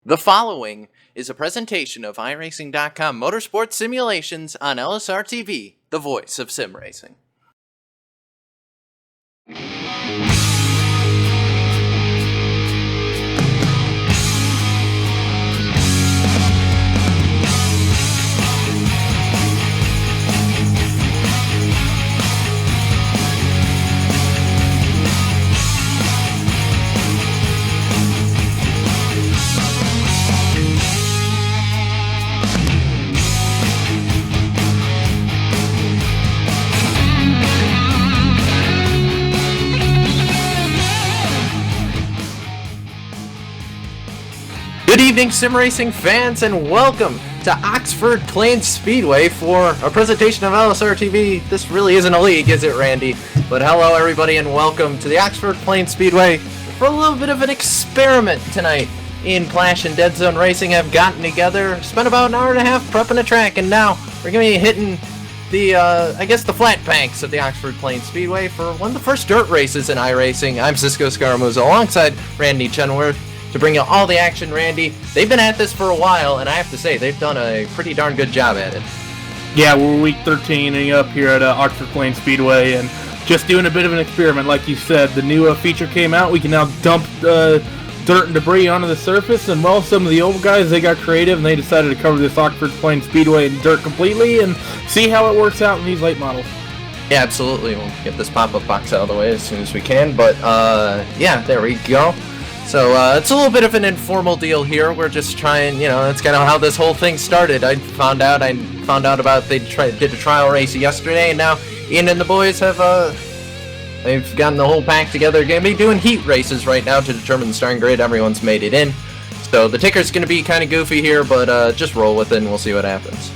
The following is a presentation of iRacing.com Motorsports Simulations on LSR TV, the voice of sim racing. Good evening, sim racing fans, and welcome to Oxford Plains Speedway for a presentation of LSR TV. This really isn't a league, is it, Randy? But hello, everybody, and welcome to the Oxford Plains Speedway for a little bit of an experiment tonight. Ian Clash and Deadzone Racing have gotten together, spent about an hour and a half prepping a track, and now we're going to be hitting the, the flat banks of the Oxford Plains Speedway for one of the first dirt races in iRacing. I'm Cisco Scaramouza alongside Randy Chenworth to bring you all the action. Randy, they've been at this for a while, and I have to say, they've done a pretty darn good job at it. Yeah, we're week 13 up here at Oxford Plains Speedway, and just doing a bit of an experiment. Like you said, the new feature came out. We can now dump dirt and debris onto the surface, and well, some of the old guys, they got creative, and they decided to cover this Oxford Plains Speedway in dirt completely, and see how it works out in these late models. Yeah, absolutely. We'll get this pop-up box out of the way as soon as we can, but yeah, there we go. So it's a little bit of an informal deal here. We're just trying, that's kind of how this whole thing started. I found out about they did a trial race yesterday, and now Ian and the boys have they've gotten the whole pack together. They're going to be doing heat races right now to determine the starting grid. Everyone's made it in, so the ticker's going to be kind of goofy here, but just roll with it and we'll see what happens.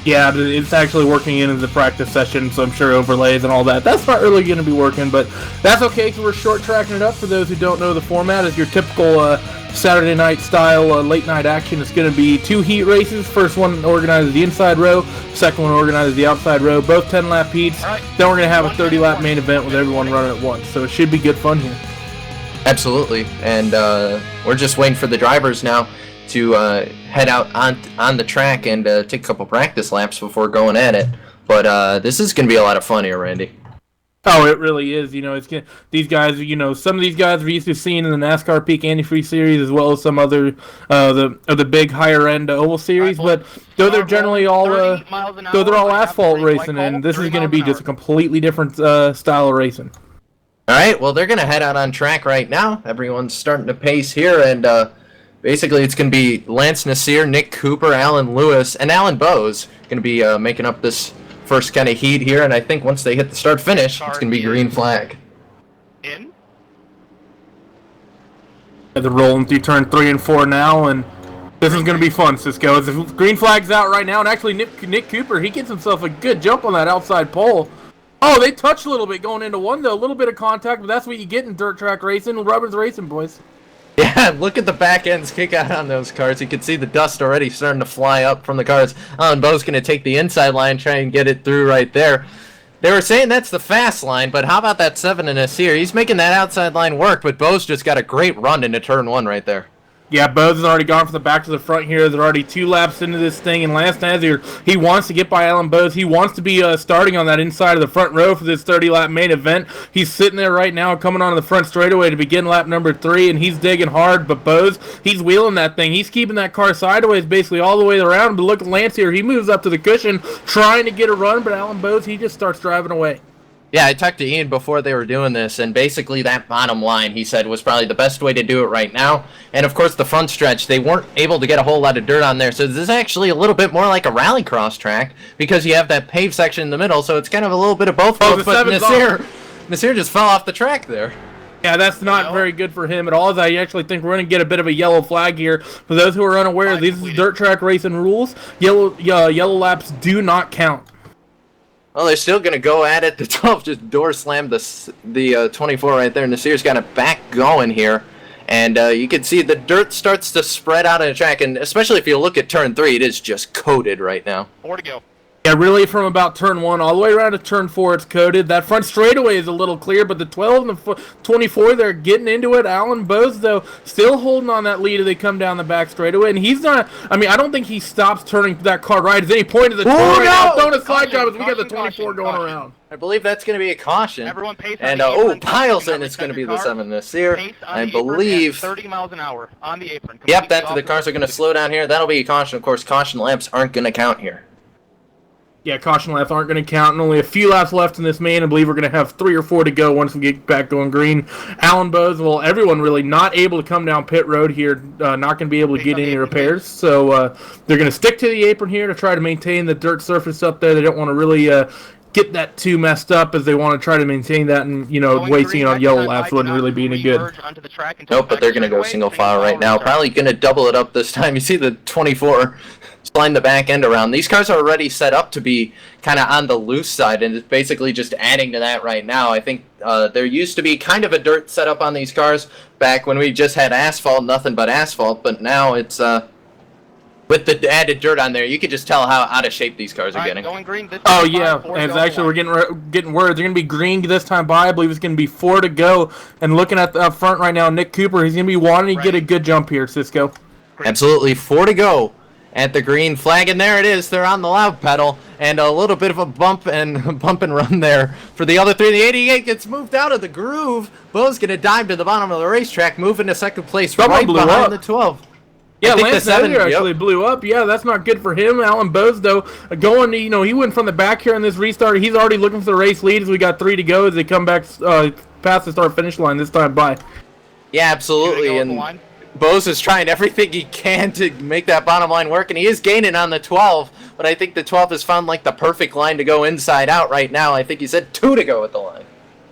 Yeah, it's actually working into the practice session, so I'm sure overlays and all that. That's not really going to be working, but that's okay because we're short tracking it up. For those who don't know, the format is your typical Saturday night style late night action. It's going to be 2 heat races. First one organizes the inside row, second one organizes the outside row, both 10-lap heats. Right. Then we're going to have a 30-lap main event with everyone running at once, so it should be good fun here. Absolutely, and we're just waiting for the drivers now to head out on the track and take a couple practice laps before going at it. But this is going to be a lot of fun here, Randy. Oh, it really is. These guys, some of these guys we're used to seeing in the NASCAR Peak Antifreeze Series as well as some other the big higher end oval series. But though they're generally all asphalt racing, and this is going to be just a completely different style of racing. All right, well, they're going to head out on track right now. Everyone's starting to pace here, and basically, it's going to be Lance Nasir, Nick Cooper, Alan Lewis, and Alan Bowes going to be making up this first kind of heat here. And I think once they hit the start-finish, it's going to be green flag. In? They're rolling through turn 3 and 4 now, and this is going to be fun, Cisco. The green flag's out right now, and actually Nick Cooper, he gets himself a good jump on that outside pole. Oh, they touched a little bit going into one, though. A little bit of contact, but that's what you get in dirt track racing. Rubber's racing, boys. Yeah, look at the back ends kick out on those cars. You can see the dust already starting to fly up from the cars. Alan Bowe's going to take the inside line, try and get it through right there. They were saying that's the fast line, but how about that 7 in this here? He's making that outside line work, but Bowe's just got a great run into turn 1 right there. Yeah, Bose has already gone from the back to the front here. They're already 2 laps into this thing, and Lance Nasir, he wants to get by Alan Bose. He wants to be starting on that inside of the front row for this 30-lap main event. He's sitting there right now coming onto the front straightaway to begin lap number 3, and he's digging hard, but Bose, he's wheeling that thing. He's keeping that car sideways basically all the way around, but look at Lance here. He moves up to the cushion trying to get a run, but Alan Bose, he just starts driving away. Yeah, I talked to Ian before they were doing this, and basically that bottom line, he said, was probably the best way to do it right now. And of course, the front stretch, they weren't able to get a whole lot of dirt on there, so this is actually a little bit more like a rallycross track, because you have that paved section in the middle, so it's kind of a little bit of both. But Nasir just fell off the track there. Yeah, that's not very good for him at all. I actually think we're going to get a bit of a yellow flag here. For those who are unaware, these are dirt track racing rules. Yellow laps do not count. Well, they're still going to go at it. The 12 just door slammed the 24 right there. Nasir's got it back going here. And you can see the dirt starts to spread out on the track. And especially if you look at turn 3, it is just coated right now. 4 to go. Yeah, really from about turn 1 all the way around to turn 4, it's coated. That front straightaway is a little clear, but the 12 and the 24, they're getting into it. Alan Bose, though, still holding on that lead as they come down the back straightaway. And he's not, I don't think he stops turning that car right at any point of the turn. Right now, throwing a side job as we got the 24 going around. I believe that's going to be a caution. Everyone pace and piles in. It's going to be the 7 this year. I believe 30 miles an hour on the apron. Yep, the cars are going to slow down here. That'll be a caution. Of course, caution laps aren't going to count here. Yeah, caution laps aren't going to count, and only a few laps left in this main. I believe we're going to have 3 or 4 to go once we get back going green. Alan Bose, well, everyone really not able to come down pit road here, not going to be able to get any repairs. So they're going to stick to the apron here to try to maintain the dirt surface up there. They don't want to really get that too messed up, as they want to try to maintain that, and wasting it on yellow laps wouldn't really be any good. Nope, but they're going to go single file right now. Probably going to double it up this time. You see the 24 sliding the back end around. These cars are already set up to be kind of on the loose side, and it's basically just adding to that right now. I think there used to be kind of a dirt setup on these cars back when we just had asphalt, nothing but asphalt, but now it's with the added dirt on there, you can just tell how out of shape these cars are getting. Going green this oh yeah, and actually we're getting word they're going to be green this time by. I believe it's going to be 4 to go. And looking at the up front right now, Nick Cooper, he's going to be wanting to get a good jump here, Cisco. Absolutely, 4 to go at the green flag, and there it is. They're on the loud pedal, and a little bit of a bump and run there for the other 3. The 88 gets moved out of the groove. Bo's going to dive to the bottom of the racetrack, move into second place right behind the 12. Yeah, Lance Navier actually blew up. Yeah, that's not good for him. Alan Bose, though, going, he went from the back here in this restart. He's already looking for the race lead as we got 3 to go as they come back past the start-finish line this time by. Yeah, absolutely. And Bose is trying everything he can to make that bottom line work, and he is gaining on the 12, but I think the 12 has found, the perfect line to go inside out right now. I think he said 2 to go at the line.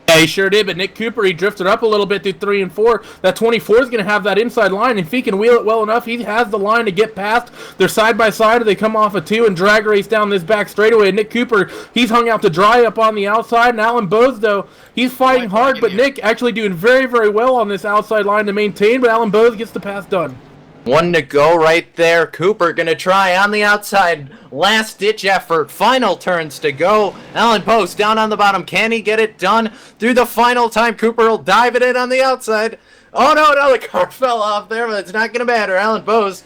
Yeah, he sure did, but Nick Cooper, he drifted up a little bit through 3 and 4. That 24 is going to have that inside line, and if he can wheel it well enough, he has the line to get past. They're side by side, they come off a 2 and drag race down this back straightaway. Nick Cooper, he's hung out to dry up on the outside, and Alan Bose, though, he's fighting hard, but Nick actually doing very, very well on this outside line to maintain, but Alan Bose gets the pass done. 1 to go right there. Cooper going to try on the outside. Last-ditch effort. Final turns to go. Alan Bose down on the bottom. Can he get it done through the final time? Cooper will dive it in on the outside. Oh, no, the car fell off there, but it's not going to matter. Alan Bose,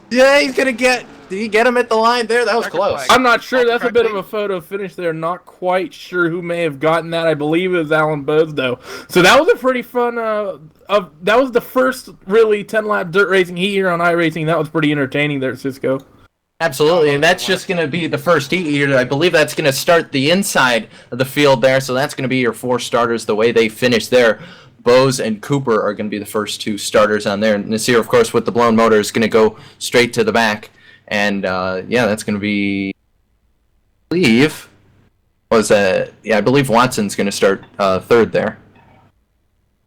yeah, he's going to get... Did he get him at the line there? That was close. I'm not sure. That's a bit of a photo finish there. Not quite sure who may have gotten that. I believe it was Alan Bose, though. So that was a pretty fun... that was the first really 10-lap dirt racing heat here on iRacing. That was pretty entertaining there, Cisco. Absolutely, and that's just going to be the first heat here. I believe that's going to start the inside of the field there, so that's going to be your 4 starters the way they finish there. Bose and Cooper are going to be the first 2 starters on there. And Nasir, of course, with the blown motor, is going to go straight to the back. And, that's going to be, I believe Watson's going to start 3rd there.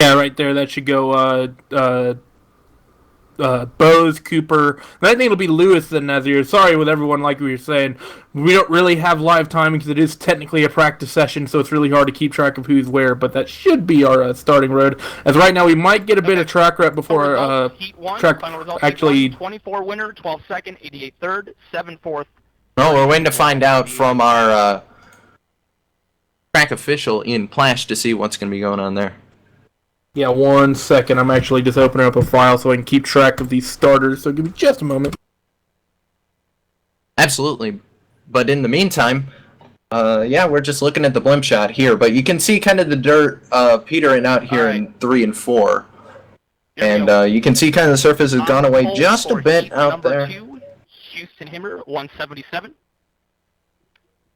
Yeah, right there. That should go Bose, Cooper. I think it'll be Lewis and Nazir. Sorry with everyone, like we were saying. We don't really have live timing because it is technically a practice session, so it's really hard to keep track of who's where, but that should be our starting road. As right now, we might get a bit of track rep before track actually... 24 winner, 12 second, 88 third, 7 fourth. Well, we're waiting to find out from our track official, Ian Plash, to see what's going to be going on there. Yeah, 1 second. I'm actually just opening up a file so I can keep track of these starters, so give me just a moment. Absolutely. But in the meantime, we're just looking at the blimp shot here, but you can see kind of the dirt petering out here in 3 and 4. And you can see kind of the surface has gone away just a bit out there. 2, Houston Himmer, 177.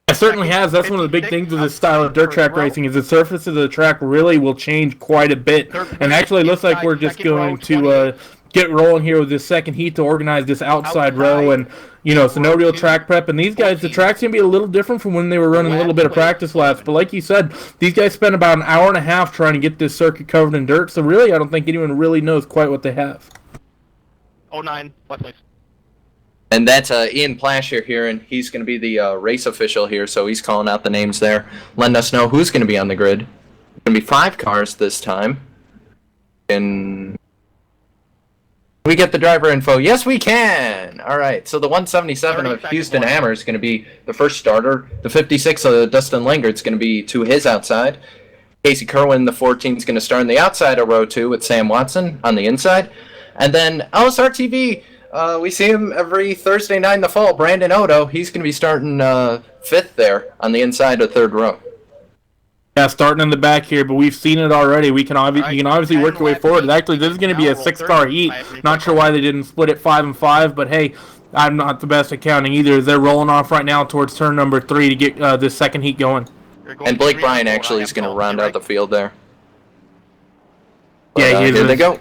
It certainly has. That's one of the big things with this style of dirt track racing is the surface of the track really will change quite a bit. And actually it looks like we're just going to get rolling here with this second heat to organize this outside row. And, so no real track prep. And these guys, the track's going to be a little different from when they were running a little bit of practice laps. But like you said, these guys spent about an hour and a half trying to get this circuit covered in dirt. So really, I don't think anyone really knows quite what they have. 09, left place. And that's Ian Plasher here, and he's going to be the race official here, so he's calling out the names there, letting us know who's going to be on the grid. It's going to be 5 cars this time. And We get the driver info. Yes, we can. All right. So the 177 of Houston Hammer is going to be the first starter. The 56 of Dustin Lingard is going to be to his outside. Casey Kerwin, the 14, is going to start on the outside of row 2 with Sam Watson on the inside. And then LSR TV, we see him every Thursday night in the fall. Brandon Odo, he's going to be starting 5th there on the inside of 3rd row. Yeah, starting in the back here, but we've seen it already. You can obviously work your way forward. Actually, this is going to be a 6-car heat. Not sure why they didn't split it 5 and 5, but hey, I'm not the best at counting either. They're rolling off right now towards turn number 3 to get this second heat going. And Blake Bryan actually is going to round out the field there. Yeah, here they go.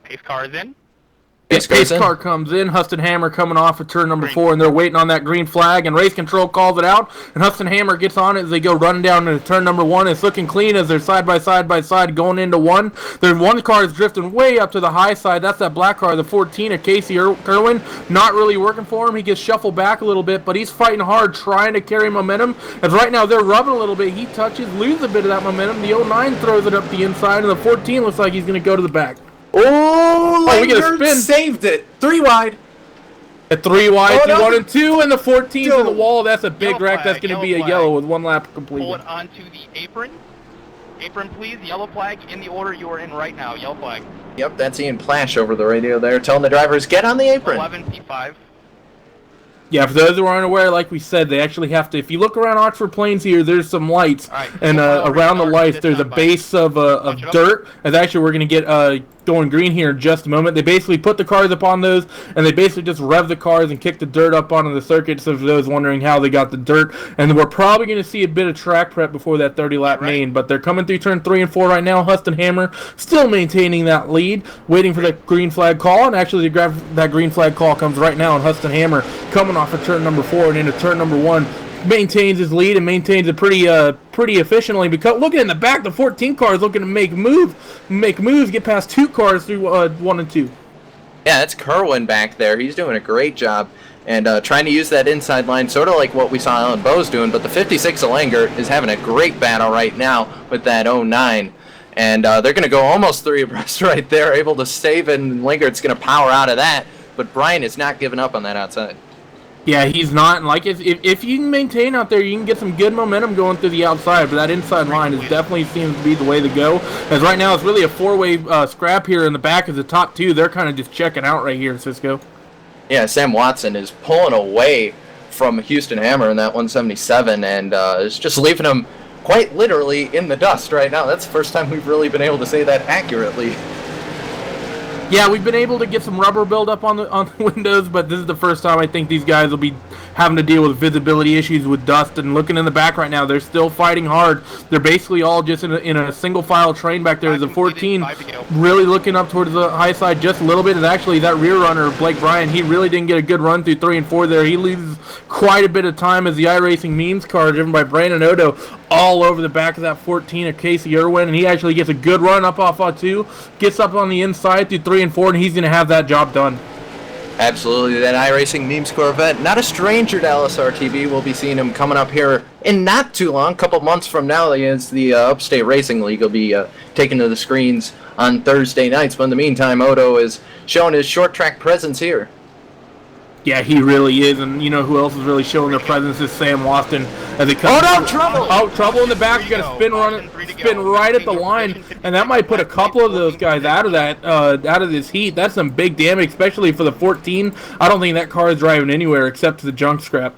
Pace car is in. Pace car comes in. Huston Hammer coming off of turn number 4, and they're waiting on that green flag, and race control calls it out, and Huston Hammer gets on it as they go running down into turn number 1. It's looking clean as they're side by side going into 1. Their one car is drifting way up to the high side. That's that black car, the 14 of Casey Kerwin. Not really working for him. He gets shuffled back a little bit, but he's fighting hard, trying to carry momentum. As right now they're rubbing a little bit. He touches, loses a bit of that momentum. The 09 throws it up the inside, and the 14 looks like he's going to go to the back. Oh, we get a spin. Saved it. 3 wide. At 3 wide, 1 and 2, and the 14's in the wall. That's a big wreck. That's going to be a yellow with 1 lap completed. Pull it onto the apron. Apron, please. Yellow flag in the order you are in right now. Yellow flag. Yep, that's Ian Plash over the radio there telling the drivers, get on the apron. 11 P5. Yeah, for those who aren't aware, like we said, they actually have to. If you look around Oxford Plains here, there's some lights, and around the lights, there's a base of dirt. And actually, we're going to get going green here in just a moment. They basically put the cars up on those, and they basically just rev the cars and kick the dirt up onto the circuit. So for those wondering how they got the dirt, and we're probably going to see a bit of track prep before that 30-lap main. But they're coming through turn 3 and 4 right now. Huston Hammer still maintaining that lead, waiting for that green flag call. And actually, that green flag call comes right now, and Huston Hammer coming off of turn number 4 and into turn number 1. Maintains his lead and maintains it pretty efficiently. Because looking in the back, the 14 car is looking to make moves, get past 2 cars through 1 and 2. Yeah, that's Kerwin back there. He's doing a great job and trying to use that inside line, sort of like what we saw Alan Bowes doing. But the 56 of Langer is having a great battle right now with that 09. And they're going to go almost 3 abreast right there, able to save it, and Lingard's going to power out of that. But Bryan is not giving up on that outside. Yeah, he's not. And like if you can maintain out there, you can get some good momentum going through the outside. But that inside line is definitely seems to be the way to go. As right now, it's really a 4-way scrap here in the back of the top 2. They're kind of just checking out right here, Cisco. Yeah, Sam Watson is pulling away from Houston Hammer in that 177, and is just leaving him quite literally in the dust right now. That's the first time we've really been able to say that accurately. Yeah, we've been able to get some rubber buildup on the windows, but this is the first time I think these guys will be having to deal with visibility issues with dust. And looking in the back right now, they're still fighting hard. They're basically all just in a single file train back there. The 14 really looking up towards the high side just a little bit. And actually, that rear runner, Blake Bryan, he really didn't get a good run through 3 and 4 there. He loses quite a bit of time as the iRacing memes car driven by Brandon Odo all over the back of that 14 of Casey Kerwin, and he actually gets a good run up off of 2, gets up on the inside through 3 and 4, and he's going to have that job done. Absolutely, that iRacing Memes Corvette, not a stranger to LSR TV. We'll be seeing him coming up here in not too long, a couple months from now. As the Upstate Racing League will be taken to the screens on Thursday nights. But in the meantime, Odo is showing his short track presence here. Yeah, he really is, and you know who else is really showing their presence is Sam Watson as they come. Oh no, trouble! Oh, trouble in the back. You got to spin right at the line, and that might put a couple of those guys out of this heat. That's some big damage, especially for the 14. I don't think that car is driving anywhere except to the junk scrap.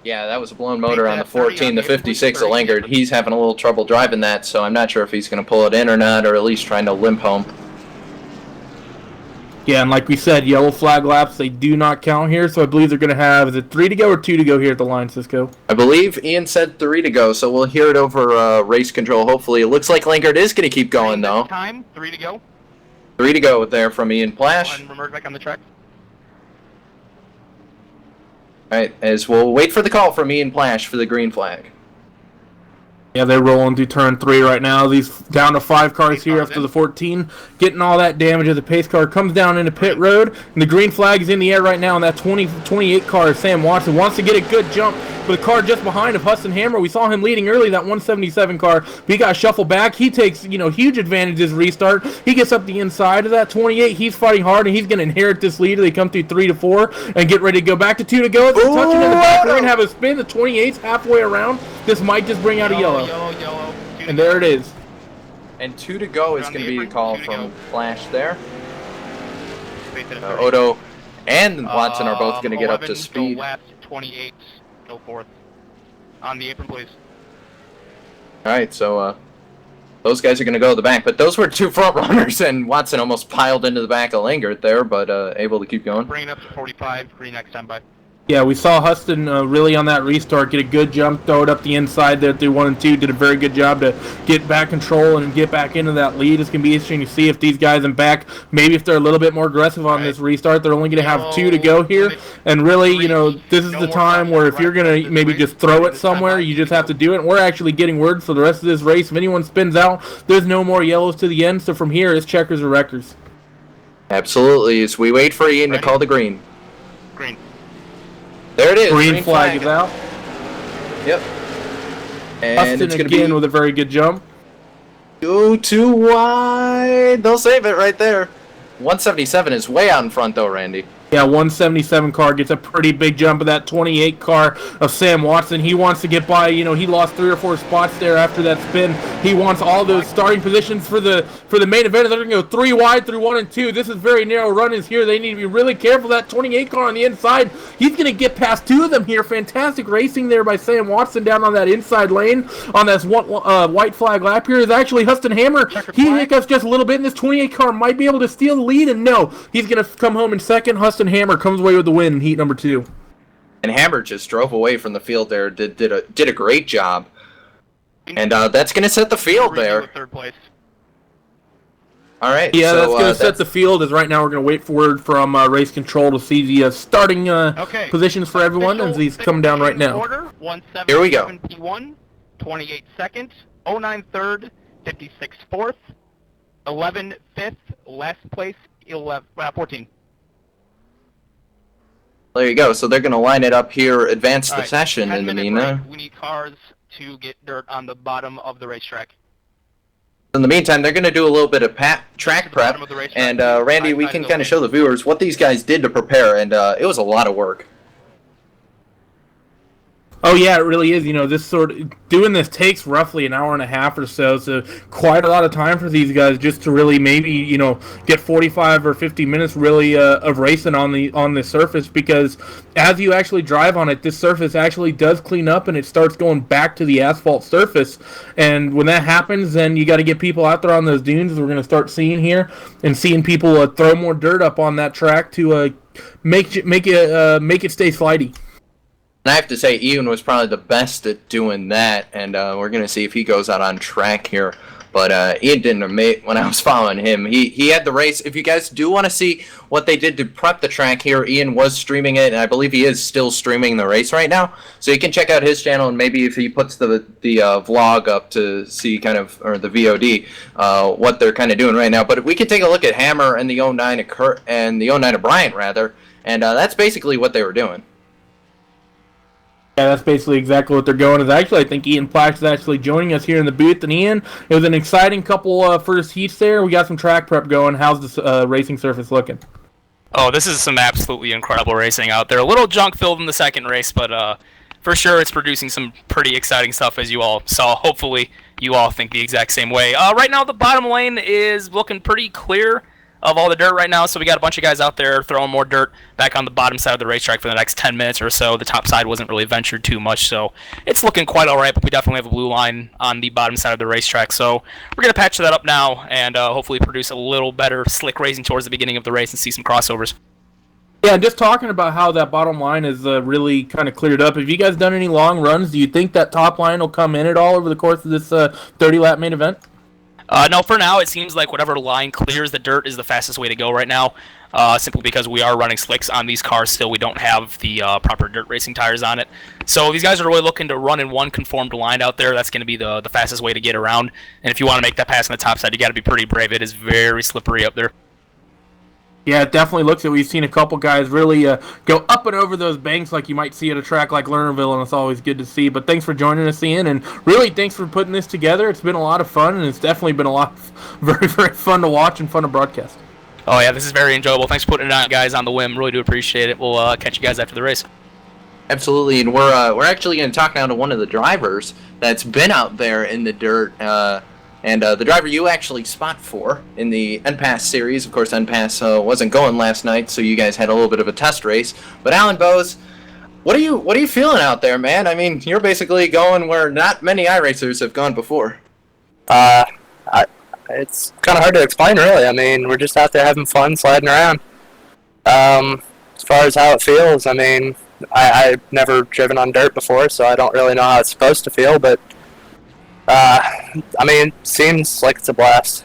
Yeah, that was a blown motor on the 14, the 56 of Lingard. He's having a little trouble driving that, so I'm not sure if he's going to pull it in or not, or at least trying to limp home. Yeah, and like we said, yellow flag laps, they do not count here, so I believe they're going to have, is it 3 to go or 2 to go here at the line, Cisco? I believe Ian said 3 to go, so we'll hear it over race control, hopefully. It looks like Lingard is going to keep going, though. Time, 3 to go. 3 to go there from Ian Plash. And emerge back on the track. Alright, as we'll wait for the call from Ian Plash for the green flag. Yeah, they're rolling through turn 3 right now. These down to 5 cars here after the 14. Getting all that damage as the pace car comes down into pit road. And the green flag is in the air right now. And that 28 car, Sam Watson, wants to get a good jump. but the car just behind of Huston Hammer, we saw him leading early, that 177 car, but he got shuffled back. He takes, huge advantage this restart. He gets up the inside of that 28. He's fighting hard, and he's going to inherit this lead. They come through 3 to 4 and get ready to go back to 2 to go. It's touching in the back. They're going to have a spin. The 28's halfway around. This might just bring out a yellow. Yellow. And there it is. And 2 to go is going to be a call from Flash there. Odo and Watson are both going to get up to speed. Go left, 28, go fourth. On the apron, please. Alright, so those guys are going to go to the back. But those were 2 front runners, and Watson almost piled into the back of Lingert there, but able to keep going. Bring it up to 45, green next time by. Yeah, we saw Huston really on that restart get a good jump, throw it up the inside there through 1 and 2. Did a very good job to get back control and get back into that lead. It's going to be interesting to see if these guys in back, maybe if they're a little bit more aggressive on this restart. They're only going to have 2 to go here. And really, this is the time where if you're going to maybe just throw it somewhere, you just have to do it. And we're actually getting word for the rest of this race. If anyone spins out, there's no more yellows to the end. So from here, it's checkers or wreckers. Absolutely. As we wait for Ian to call the green. Green. There it is. Green flag is out. Yep. And Huston it's going to again be with a very good jump. Go too wide. They'll save it right there. 177 is way out in front though, Randy. Yeah, 177 car gets a pretty big jump of that 28 car of Sam Watson. He wants to get by. He lost 3 or 4 spots there after that spin. He wants all those starting positions for the main event. They're going to go 3 wide through 1 and 2. This is very narrow run-ins here. They need to be really careful. That 28 car on the inside, he's going to get past 2 of them here. Fantastic racing there by Sam Watson down on that inside lane on this white flag lap here. Is actually Huston Hammer. He hiccups just a little bit, and this 28 car might be able to steal the lead, and no, he's going to come home in second. Huston Hammer comes away with the win in heat number 2. And Hammer just drove away from the field there. Did a great job. And that's going to set the field there. Third place. All right. Yeah, so, that's going to set the field. As right now we're going to wait for word from race control to see the starting positions for everyone, and these come down right now. Order, Here we go. P1, 28 second, 09 third, 56 fourth, 11 fifth, last place 14. There you go. So they're going to line it up here, advance the session in the meantime. We need cars to get dirt on the bottom of the racetrack. In the meantime, they're going to do a little bit of track prep. And Randy, we can kind of show the viewers what these guys did to prepare, and it was a lot of work. Oh yeah, it really is. Doing this takes roughly an hour and a half or so quite a lot of time for these guys just to really maybe get 45 or 50 minutes really of racing on the surface, because as you actually drive on it, this surface actually does clean up and it starts going back to the asphalt surface. And when that happens, then you got to get people out there on those dunes, as we're going to start seeing here, and seeing people throw more dirt up on that track to make it stay slidey. And I have to say, Ian was probably the best at doing that, and we're going to see if he goes out on track here. But Ian didn't when I was following him. He had the race. If you guys do want to see what they did to prep the track here, Ian was streaming it, and I believe he is still streaming the race right now. So you can check out his channel, and maybe if he puts the vlog up to see kind of, or the VOD, what they're kind of doing right now. But we can take a look at Hammer and the 09 of Kurt, and the 09 of Bryant, rather, and that's basically what they were doing. Yeah, that's basically exactly what they're going. Is actually, I think Ian Plax is actually joining us here in the booth. And Ian, it was an exciting couple first heats there. We got some track prep going. How's this racing surface looking? Oh, this is some absolutely incredible racing out there. A little junk filled in the second race, but for sure it's producing some pretty exciting stuff, as you all saw. Hopefully you all think the exact same way. Right now the bottom lane is looking pretty clear of all the dirt right now, so we got a bunch of guys out there throwing more dirt back on the bottom side of the racetrack for the next 10 minutes or so. The top side wasn't really ventured too much, so it's looking quite alright, but we definitely have a blue line on the bottom side of the racetrack, so we're going to patch that up now and hopefully produce a little better slick racing towards the beginning of the race and see some crossovers. Yeah, just talking about how that bottom line is really kind of cleared up. Have you guys done any long runs? Do you think that top line will come in at all over the course of this 30-lap main event? No, for now, it seems like whatever line clears the dirt is the fastest way to go right now, simply because we are running slicks on these cars still. We don't have the proper dirt racing tires on it. So these guys are really looking to run in one conformed line out there. That's going to be the fastest way to get around. And if you want to make that pass on the top side, you got to be pretty brave. It is very slippery up there. Yeah, it definitely looks it. We've seen a couple guys really go up and over those banks like you might see at a track like Lernerville, and it's always good to see. But thanks for joining us, Ian, and really thanks for putting this together. It's been a lot of fun, and it's definitely been a lot of very, very fun to watch and fun to broadcast. Oh yeah, this is very enjoyable. Thanks for putting it on, guys, on the whim. Really do appreciate it. We'll catch you guys after the race. Absolutely, and we're actually going to talk now to one of the drivers that's been out there in the dirt. And the driver you actually spot for in the NPAS series. Of course, NPAS wasn't going last night, so you guys had a little bit of a test race. But Alan Bowes, what are you feeling out there, man? I mean, you're basically going where not many iRacers have gone before. It's kind of hard to explain, really. I mean, we're just out there having fun, sliding around. As far as how it feels, I mean, I've never driven on dirt before, so I don't really know how it's supposed to feel, but I mean, it seems like it's a blast.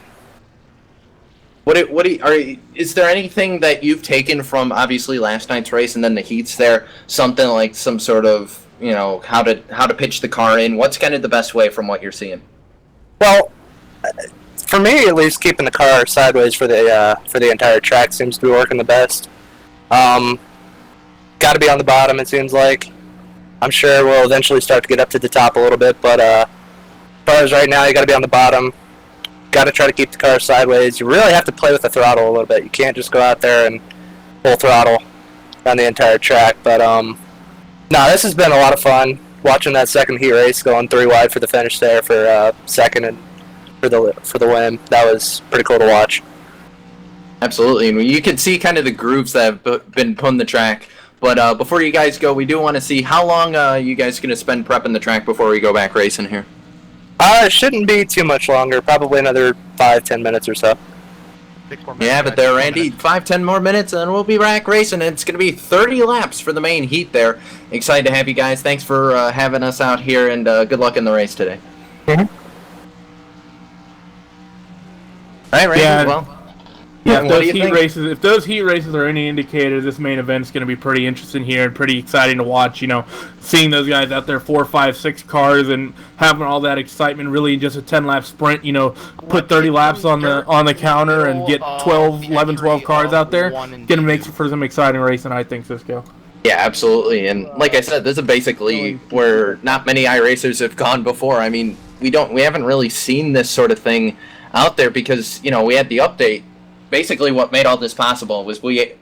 Is there anything that you've taken from obviously last night's race and then the heats there? Something like some sort of, how to pitch the car in? What's kind of the best way from what you're seeing? Well, for me at least, keeping the car sideways for the entire track seems to be working the best. Got to be on the bottom, it seems like. I'm sure we'll eventually start to get up to the top a little bit, but as right now, you got to be on the bottom. Got to try to keep the car sideways. You really have to play with the throttle a little bit. You can't just go out there and full throttle on the entire track. But no, this has been a lot of fun. Watching that second heat race, going 3 wide for the finish there for second and for the win. That was pretty cool to watch. Absolutely, and you can see kind of the grooves that have been put in the track. But before you guys go, we do want to see how long you guys going to spend prepping the track before we go back racing here. It shouldn't be too much longer. Probably another 5-10 minutes or so. 6 more minutes. Yeah, but there, Randy, 5-10 more minutes, and we'll be back racing. It's going to be 30 laps for the main heat there. Excited to have you guys. Thanks for having us out here, and good luck in the race today. Mm-hmm. All right, Randy, Yeah. well... Yeah, what do you think? if those heat races are any indicator, this main event's going to be pretty interesting here and pretty exciting to watch. Seeing those guys out there, 4, 5, 6 cars, and having all that excitement, really in just a 10-lap sprint. Put 30 laps on the counter and get 11, 12 cars out there. Going to make for some exciting racing, I think, Cisco. Yeah, absolutely. And like I said, this is basically where not many iRacers have gone before. I mean, we haven't really seen this sort of thing out there because we had the update. Basically, what made all this possible was the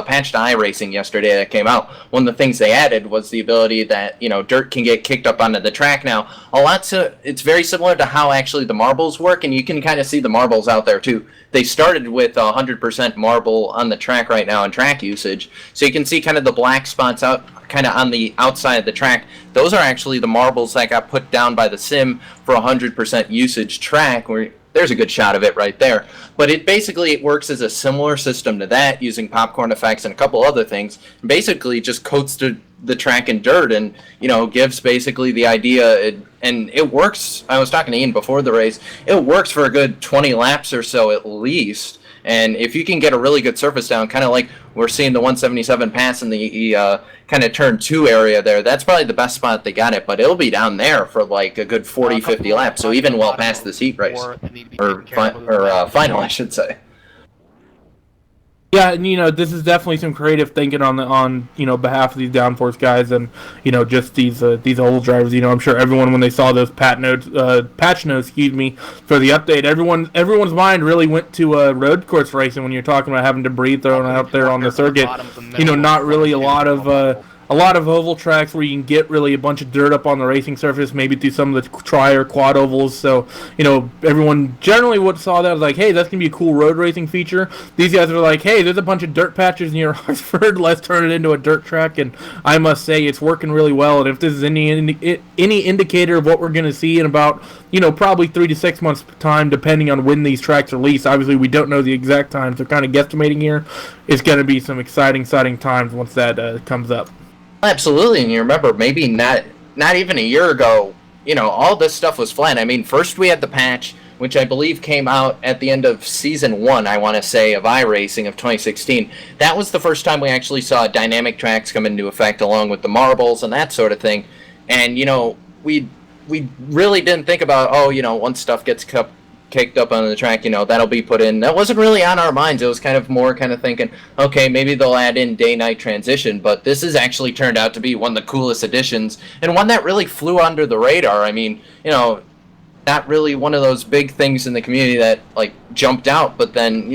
patch to iRacing yesterday that came out. One of the things they added was the ability that dirt can get kicked up onto the track now. It's very similar to how actually the marbles work, and you can kind of see the marbles out there too. They started with 100% marble on the track right now in track usage, so you can see kind of the black spots out kind of on the outside of the track. Those are actually the marbles that got put down by the sim for 100% usage track. There's a good shot of it right there. But it works as a similar system to that, using popcorn effects and a couple other things. Basically just coats the track in dirt and, gives basically the idea, and it works. I was talking to Ian before the race. It works for a good 20 laps or so at least. And if you can get a really good surface down, kind of like we're seeing the 177 pass in the kind of turn 2 area there, that's probably the best spot they got it, but it'll be down there for like a good 40, 50 laps, so even well past this heat race, or final, I should say. Yeah, and this is definitely some creative thinking on behalf of these downforce guys, and just these old drivers. I'm sure everyone, when they saw those patch notes, for the update, everyone's mind really went to road course racing when you're talking about having debris thrown out there on the circuit. Not really a lot of oval tracks where you can get really a bunch of dirt up on the racing surface, maybe through some of the tri or quad ovals. So, everyone generally saw that was like, hey, that's going to be a cool road racing feature. These guys are like, hey, there's a bunch of dirt patches near Oxford. Let's turn it into a dirt track. And I must say, it's working really well. And if this is any indicator of what we're going to see in about, probably 3 to 6 months time, depending on when these tracks release. Obviously, we don't know the exact time, so kind of guesstimating here. It's going to be some exciting times once that comes up. Absolutely, and you remember, maybe not even a year ago, all this stuff was flat. I mean, first we had the patch, which I believe came out at the end of Season 1, I want to say, of iRacing of 2016. That was the first time we actually saw dynamic tracks come into effect, along with the marbles and that sort of thing. And, we really didn't think about, once stuff gets caked up on the track, that'll be put in. That wasn't really on our minds. It was kind of thinking, okay, maybe they'll add in day-night transition, but this has actually turned out to be one of the coolest additions, and one that really flew under the radar. I mean, not really one of those big things in the community that, like, jumped out, but then,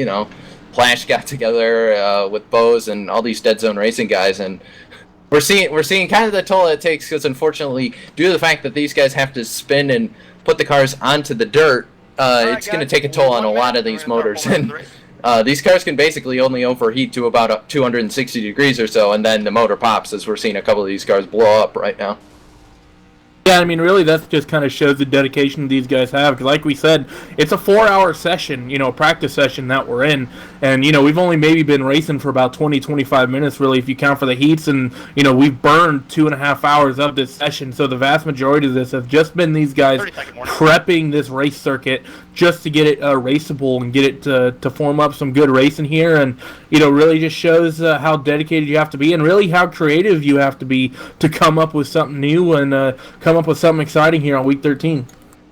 Flash got together with Bose and all these Deadzone racing guys, and we're seeing kind of the toll it takes, because unfortunately, due to the fact that these guys have to spin and put the cars onto the dirt, it's going to take a toll on a lot of these motors. And these cars can basically only overheat to about 260 degrees or so, and then the motor pops, as we're seeing a couple of these cars blow up right now. Yeah, I mean, really, that just kind of shows the dedication these guys have. Because, like we said, it's a 4-hour session, practice session that we're in. And, we've only maybe been racing for about 20, 25 minutes, really, if you count for the heats. And, we've burned 2.5 hours of this session. So the vast majority of this has just been these guys prepping this race circuit just to get it raceable and get it to form up some good racing here. And, really just shows how dedicated you have to be, and really how creative you have to be to come up with something new and come up with something exciting here on week 13.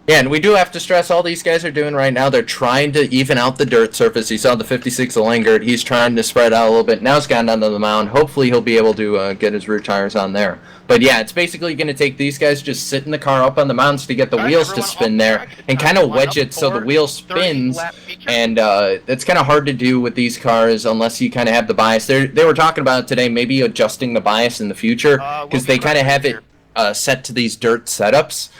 Yeah, and we do have to stress all these guys are doing right now. They're trying to even out the dirt surface. You saw the 56 of Langert. He's trying to spread out a little bit. Now he's gotten onto the mound. Hopefully he'll be able to get his rear tires on there. But yeah, it's basically going to take these guys just sitting the car up on the mounds to get the wheels to spin there and kind of wedge it so the wheel spins. And it's kind of hard to do with these cars unless you kind of have the bias. They were talking about today maybe adjusting the bias in the future, because they kind of have it set to these dirt setups.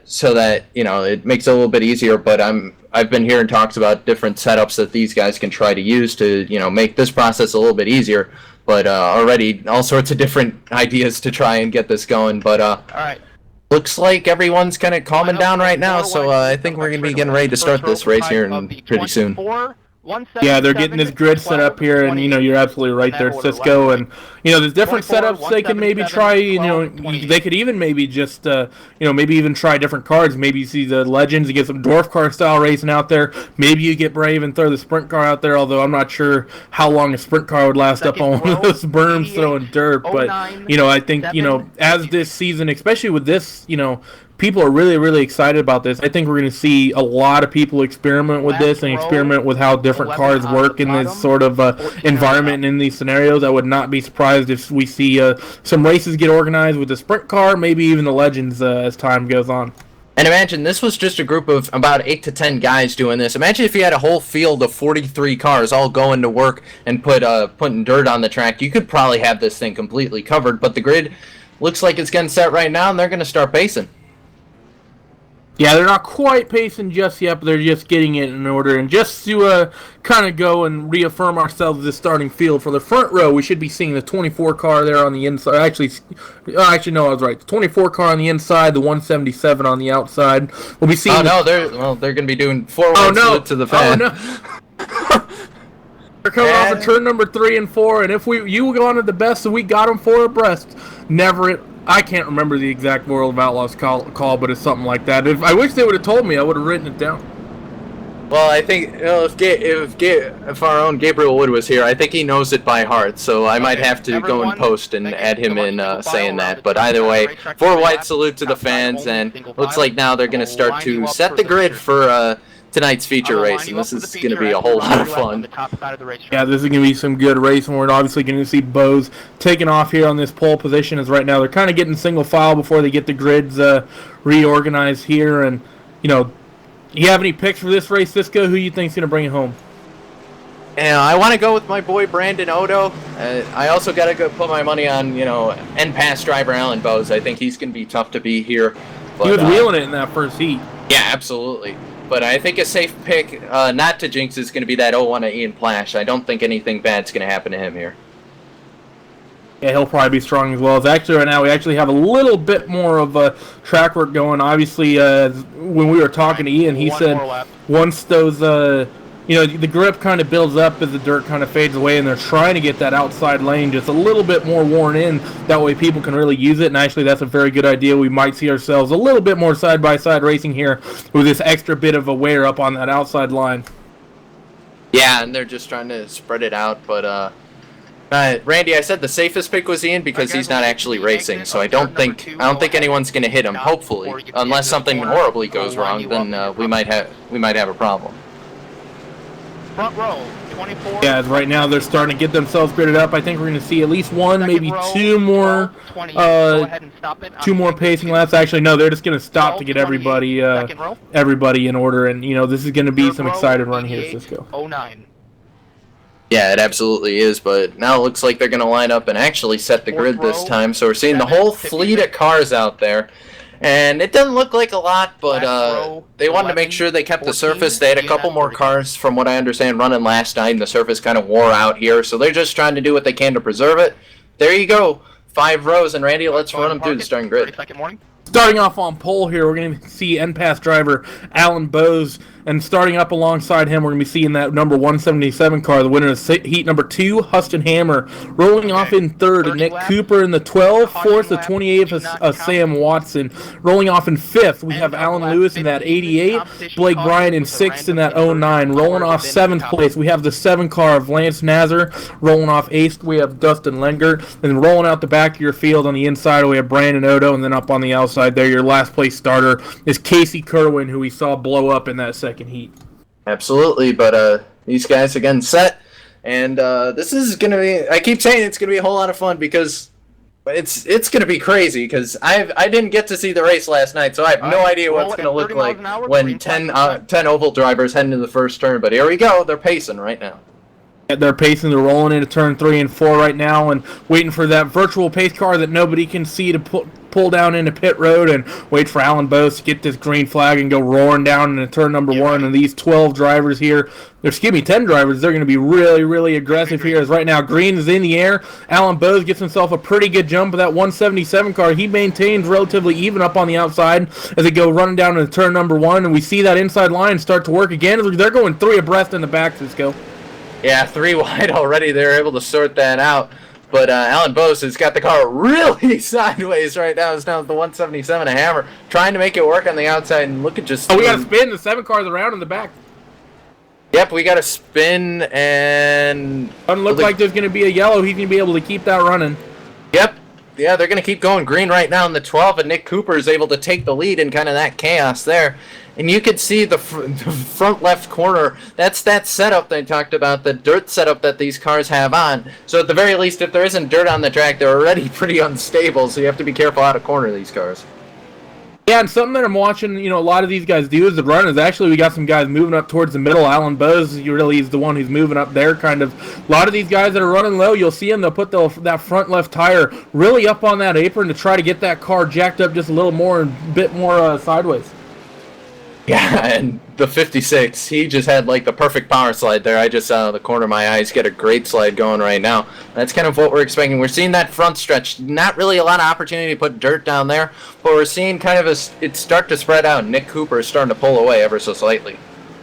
So that, it makes it a little bit easier, but I've been hearing talks about different setups that these guys can try to use to, make this process a little bit easier, but already all sorts of different ideas to try and get this going, but all right. Looks like everyone's kind of calming down right now, so I think we're going to be getting ready to start this race here pretty soon. Yeah, they're getting this grid set up here, and you're absolutely right there, Cisco. And there's different setups they can maybe try. They could even maybe just maybe even try different cars. Maybe you see the Legends and get some dwarf car style racing out there. Maybe you get brave and throw the sprint car out there. Although I'm not sure how long a sprint car would last up on one of those berms throwing dirt. But I think as this season, especially with this, people are really, really excited about this. I think we're going to see a lot of people experiment with this and experiment with how different cars work in this sort of environment and in these scenarios. I would not be surprised if we see some races get organized with the sprint car, maybe even the Legends as time goes on. And imagine, this was just a group of about 8 to 10 guys doing this. Imagine if you had a whole field of 43 cars all going to work and putting dirt on the track. You could probably have this thing completely covered, but the grid looks like it's getting set right now, and they're going to start pacing. Yeah, they're not quite pacing just yet, but they're just getting it in order. And just to kind of go and reaffirm ourselves as starting field for the front row, we should be seeing the 24 car there on the inside. Actually, no, I was right. The 24 car on the inside, the 177 on the outside. We'll be seeing. Oh no, they're going to be doing forward salute to the fan. Oh no. They're coming off of turn number 3 and 4, and if you go on to the best, so we got them 4 abreast. I can't remember the exact World of Outlaws call, but it's something like that. I wish they would have told me. I would have written it down. Well, I think if our own Gabriel Wood was here, I think he knows it by heart. So I might have to go and post and add him in saying that. But either way, 4 white salute to the fans, and looks like now they're going to start to set the grid for tonight's feature race, and this is going to be a whole lot of fun. Yeah, this is going to be some good racing. We're obviously going to see Bose taking off here on this pole position, as right now they're kind of getting single file before they get the grids reorganized here. And, you have any picks for this race, Cisco? Who you think's going to bring it home? Yeah, I want to go with my boy Brandon Odo. I also got to go put my money on, end pass driver Alan Bose. I think he's going to be tough to beat here. But, he was wheeling it in that first heat. Yeah, absolutely. But I think a safe pick, not to jinx, is going to be that 0-1 of Ian Plash. I don't think anything bad's going to happen to him here. Yeah, he'll probably be strong as well. As actually right now, we actually have a little bit more of track work going. Obviously, when we were talking to Ian, he said once those, the grip kind of builds up as the dirt kind of fades away, and they're trying to get that outside lane just a little bit more worn in. That way people can really use it, and actually that's a very good idea. We might see ourselves a little bit more side-by-side racing here with this extra bit of a wear up on that outside line. Yeah, and they're just trying to spread it out, but Randy, I said the safest pick was Ian because he's not actually racing, so I don't think anyone's gonna hit him. Hopefully, unless something horribly goes wrong, then we might have a problem. Front row, 24. Yeah, as right now they're starting to get themselves gridded up. I think we're going to see at least one, maybe two more, two more pacing laps. Actually, no, they're just going to stop to get everybody in order. And this is going to be some excited run here, Cisco. 09. Yeah, it absolutely is, but now it looks like they're going to line up and actually set the grid this time. So we're seeing the whole fleet of cars out there. And it doesn't look like a lot, but they wanted to make sure they kept the surface. They had a couple more cars, from what I understand, running last night, and the surface kind of wore out here. So they're just trying to do what they can to preserve it. There you go. 5 rows, and Randy, let's run them through the starting grid. Starting off on pole here, we're going to see NPAS driver Alan Bose, and starting up alongside him, we're going to be seeing that number 177 car, the winner of heat number 2, Huston Hammer. Rolling off in third, Nick Cooper in the 12th, fourth, the 28th, Sam Watson. Rolling off in fifth, we have Alan Lewis in that 88, Blake Bryan in sixth in that 09. Rolling off seventh place, we have the 7 car of Lance Nazar. Rolling off eighth, we have Dustin Lengert. And rolling out the back of your field on the inside, we have Brandon Odo, and then up on the outside there, your last place starter is Casey Kerwin, who we saw blow up in that second heat. Absolutely, but these guys again set, and this is gonna be. I keep saying it's gonna be a whole lot of fun because it's gonna be crazy. Because I didn't get to see the race last night, so I have no idea what it's gonna look like when 10 oval drivers head into the first turn. But here we go, they're pacing right now. They're pacing, they're rolling into turn 3 and 4 right now, and waiting for that virtual pace car that nobody can see to pull down into pit road and wait for Alan Bose to get this green flag and go roaring down into turn number 1. And these 12 drivers here, 10 drivers, they're going to be really, really aggressive here. As right now, green is in the air. Alan Bose gets himself a pretty good jump of that 177 car. He maintains relatively even up on the outside as they go running down into turn number 1, and we see that inside line start to work again. They're going 3 abreast in the back, Cisco. Yeah, 3 wide already. They're able to sort that out. But Alan Bose has got the car really sideways right now. It's down with the 177 a Hammer, trying to make it work on the outside. And look at just... Oh, we got to spin. The 7 cars around in the back. Yep, we got to spin, and... Doesn't look like there's going to be a yellow. He's going to be able to keep that running. Yep. Yeah, they're going to keep going green right now in the 12, and Nick Cooper is able to take the lead in kind of that chaos there. And you could see the front left corner. That's that setup they talked about, the dirt setup that these cars have on. So at the very least, if there isn't dirt on the track, they're already pretty unstable, so you have to be careful how to corner these cars. Yeah, and something that I'm watching, a lot of these guys do as the run is actually we got some guys moving up towards the middle. Alan Bose really is the one who's moving up there, kind of. A lot of these guys that are running low, you'll see them, they'll put that front left tire really up on that apron to try to get that car jacked up just a little more and a bit more sideways. Yeah, and the 56, he just had like the perfect power slide there. I just saw the corner of my eyes get a great slide going right now. That's kind of what we're expecting. We're seeing that front stretch, not really a lot of opportunity to put dirt down there, but we're seeing kind of it start to spread out. Nick Cooper is starting to pull away ever so slightly.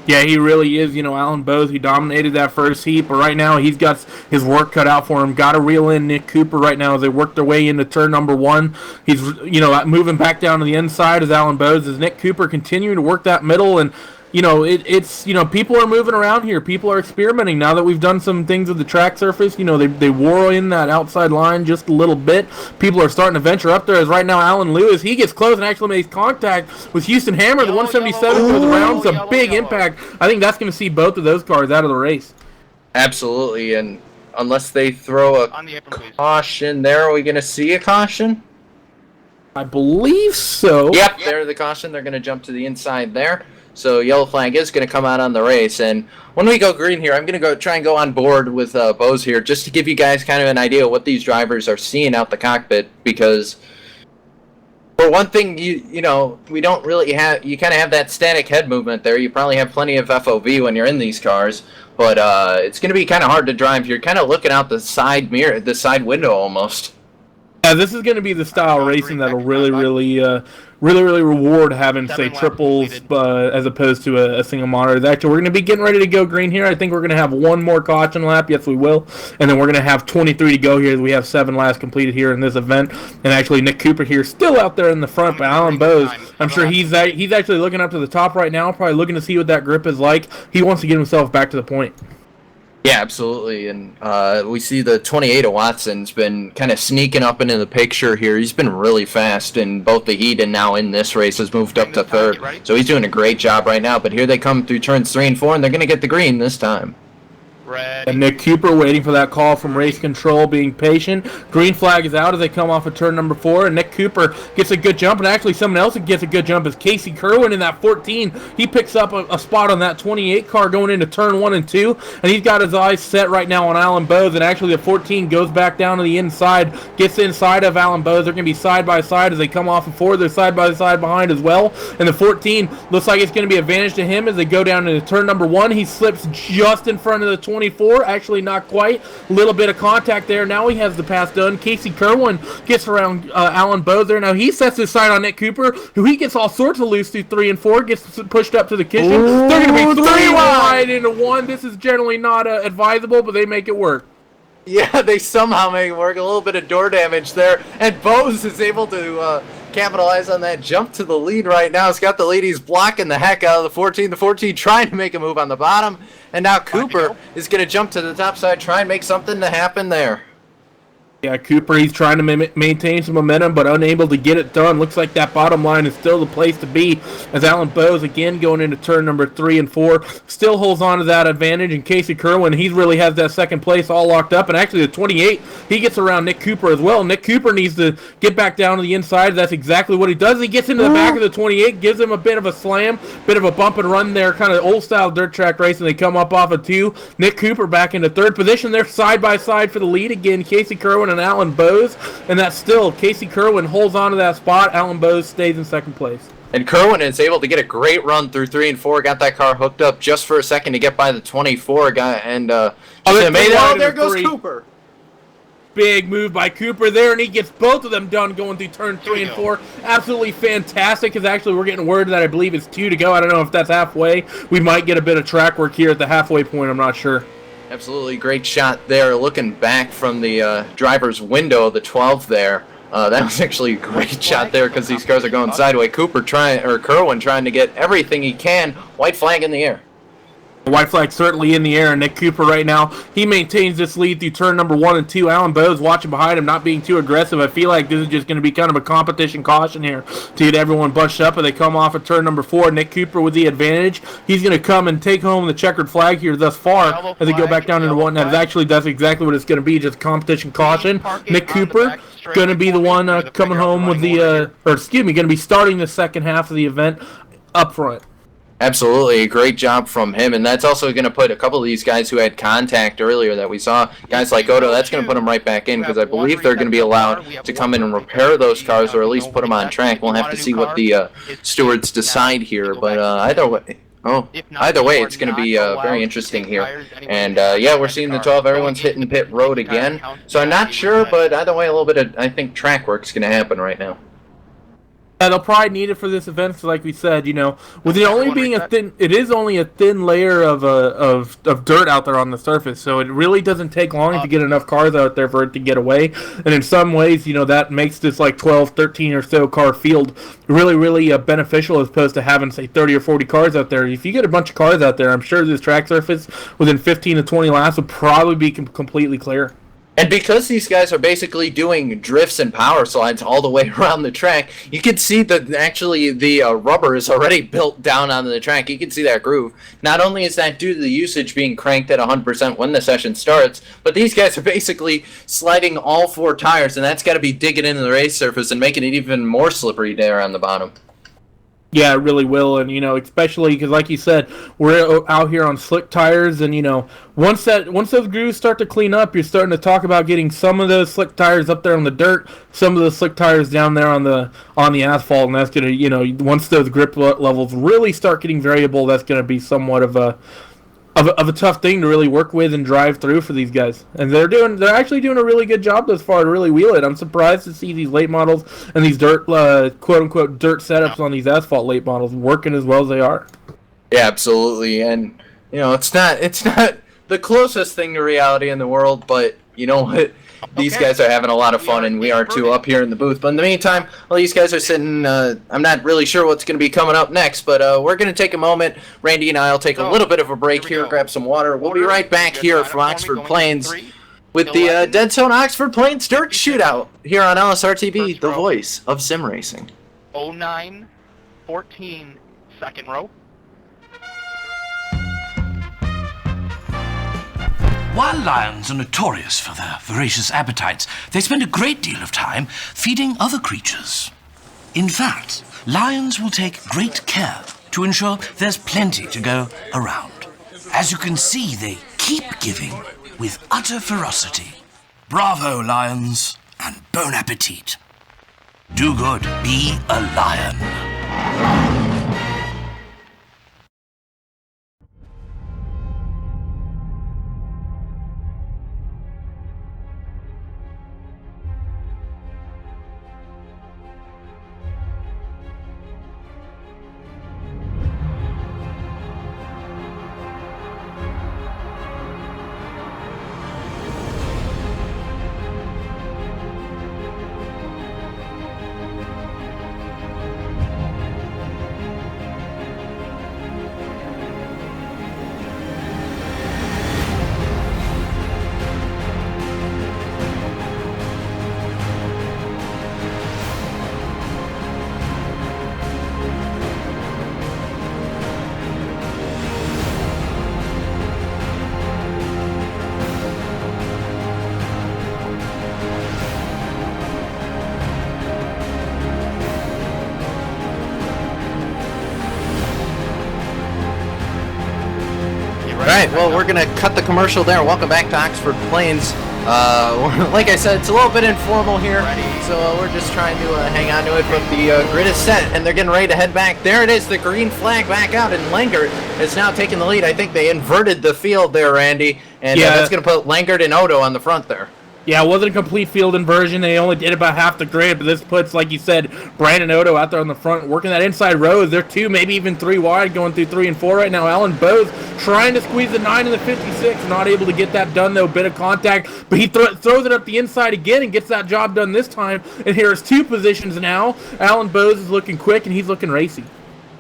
Yeah, he really is. Alan Bose, he dominated that first heat, but right now he's got his work cut out for him. Got to reel in Nick Cooper right now as they work their way into turn number 1. He's, moving back down to the inside as Alan Bose, as Nick Cooper continuing to work that middle. And, it's people are moving around here. People are experimenting now that we've done some things with the track surface. They wore in that outside line just a little bit. People are starting to venture up there as right now Alan Lewis, he gets close and actually makes contact with Houston Hammer. The 177 goes around, some big impact. I think that's going to see both of those cars out of the race. Absolutely, and unless they throw a caution there, are we going to see a caution? I believe so. Yep, there's the caution. They're going to jump to the inside there. So yellow flag is going to come out on the race. And when we go green here, I'm going to try and go on board with Bose here just to give you guys kind of an idea of what these drivers are seeing out the cockpit. Because for one thing, we don't really have, you kind of have that static head movement there. You probably have plenty of FOV when you're in these cars. But it's going to be kind of hard to drive. You're kind of looking out the side mirror, the side window almost. Yeah, this is going to be the style of racing that'll really reward having, say, triples as opposed to a single monitor. Actually, we're going to be getting ready to go green here. I think we're going to have one more caution lap. Yes, we will. And then we're going to have 23 to go here as we have 7 laps completed here in this event. And actually, Nick Cooper here still out there in the front, but Alan Bose, I'm sure he's actually looking up to the top right now, probably looking to see what that grip is like. He wants to get himself back to the point. Yeah, absolutely. And we see the 28 of Watson's been kind of sneaking up into the picture here. He's been really fast in both the heat and now in this race has moved up to third. So he's doing a great job right now. But here they come through turns 3 and 4, and they're going to get the green this time. Ready. And Nick Cooper waiting for that call from race control, being patient. Green flag is out as they come off of turn number 4, and Nick Cooper gets a good jump, and actually someone else that gets a good jump is Casey Kerwin in that 14. He picks up a spot on that 28 car going into turn 1 and 2, and he's got his eyes set right now on Alan Bowes, and actually the 14 goes back down to the inside, gets inside of Alan Bowes. They're going to be side by side as they come off of 4. They're side by side behind as well, and the 14 looks like it's going to be advantage to him as they go down into turn number 1. He slips just in front of the 24, actually not quite. A little bit of contact there. Now he has the pass done. Casey Kerwin gets around Alan Bowes there. Now he sets his sight on Nick Cooper, who he gets all sorts of loose through 3 and 4, gets pushed up to the kitchen. They're going to be 3 wide into 1. This is generally not advisable, but they make it work. Yeah, they somehow make it work. A little bit of door damage there. And Bowes is able to capitalize on that jump to the lead right now. He's got the lead. He's blocking the heck out of the 14. The 14 trying to make a move on the bottom. And now Cooper is going to jump to the top side, try and make something to happen there. Yeah, Cooper, he's trying to maintain some momentum, but unable to get it done. Looks like that bottom line is still the place to be, as Alan Bowes, again, going into turn number 3 and 4, still holds on to that advantage, and Casey Kerwin, he really has that second place all locked up, and actually the 28, he gets around Nick Cooper as well. Nick Cooper needs to get back down to the inside. That's exactly what he does. He gets into the back of the 28, gives him a bit of a slam, bit of a bump and run there, kind of old-style dirt track race, and they come up off of 2. Nick Cooper back into third position. They're side by side for the lead again, Casey Kerwin and Alan Bowes, and that's still Casey Kerwin holds on to that spot. Alan Bowes stays in second place. And Kerwin is able to get a great run through 3 and 4. Got that car hooked up just for a second to get by the 24 guy, and there goes Cooper. Big move by Cooper there, and he gets both of them done going through turn 3 and 4. Absolutely fantastic, because actually we're getting word that I believe it's 2 to go. I don't know if that's halfway. We might get a bit of track work here at the halfway point. I'm not sure. Absolutely great shot there, looking back from the driver's window of the 12 there. That was actually a great shot there because these cars are going sideways. Kerwin trying to get everything he can. White flag in the air. The white flag certainly in the air, and Nick Cooper right now, he maintains this lead through turn number 1 and 2. Alan Bowes watching behind him, not being too aggressive. I feel like this is just going to be kind of a competition caution here to get everyone bunched up, and they come off at turn number 4. Nick Cooper with the advantage. He's going to come and take home the checkered flag here thus far as they go back down into 1. That's exactly what it's going to be, just competition caution. Nick Cooper going to be the one coming home with the, going to be starting the second half of the event up front. Absolutely, a great job from him, and that's also going to put a couple of these guys who had contact earlier that we saw, guys like Odo, that's going to put them right back in, because I believe they're going to be allowed to come in and repair those cars, or at least put them on track. We'll have to see what the stewards decide here, but either way, it's going to be very interesting here. And yeah, we're seeing the 12, everyone's hitting pit road again, so I'm not sure, but either way, a little bit of, I think, track work's going to happen right now. Yeah, they'll probably need it for this event, so like we said, with it only being it is only a thin layer of dirt out there on the surface, so it really doesn't take long to get enough cars out there for it to get away. And in some ways, that makes this like 12, 13 or so car field really, really beneficial as opposed to having, say, 30 or 40 cars out there. If you get a bunch of cars out there, I'm sure this track surface within 15 to 20 laps will probably be completely clear. And because these guys are basically doing drifts and power slides all the way around the track, you can see that actually the rubber is already built down onto the track. You can see that groove. Not only is that due to the usage being cranked at 100% when the session starts, but these guys are basically sliding all 4 tires, and that's got to be digging into the race surface and making it even more slippery there on the bottom. Yeah, it really will, and especially because, like you said, we're out here on slick tires, and once those grooves start to clean up, you're starting to talk about getting some of those slick tires up there on the dirt, some of the slick tires down there on the asphalt, and that's gonna, once those grip levels really start getting variable, that's gonna be somewhat of a tough thing to really work with and drive through for these guys. And they're actually doing a really good job thus far to really wheel it. I'm surprised to see these late models and these dirt, quote unquote, dirt setups on these asphalt late models working as well as they are. Yeah, absolutely. And it's not the closest thing to reality in the world, but you know what? these Okay. guys are having a lot of We fun, are and we are too improving. up here in the booth. But in the meantime, while these guys are sitting, I'm not really sure what's going to be coming up next, but we're going to take a moment. Randy and I will take a So, little bit of a break here we here, go. grab some water. We'll be Order, right back good here lineup from for me, Oxford going Plains 3, with the 11, Deadzone Oxford Plains Dirt 56, Shootout here on LSRTV, first the row. voice of sim racing. 09, 14, second row. While lions are notorious for their voracious appetites, they spend a great deal of time feeding other creatures. In fact, lions will take great care to ensure there's plenty to go around. As you can see, they keep giving with utter ferocity. Bravo, lions, and bon appetit. Do good, be a lion. All right, well, we're going to cut the commercial there. Welcome back to Oxford Plains. Like I said, it's a little bit informal here, so we're just trying to hang on to it, but the grid is set, and they're getting ready to head back. There it is, the green flag back out, and Langert is now taking the lead. I think they inverted the field there, Randy, and that's going to put Langert and Odo on the front there. Yeah, it wasn't a complete field inversion. They only did about half the grid, but this puts, like you said, Brandon Odo out there on the front, working that inside row. They're 2, maybe even 3 wide, going through 3 and 4 right now. Alan Bose trying to squeeze the 9 and the 56, not able to get that done, though. Bit of contact, but he throws it up the inside again and gets that job done this time. And here's 2 positions now. Alan Bose is looking quick, and he's looking racy.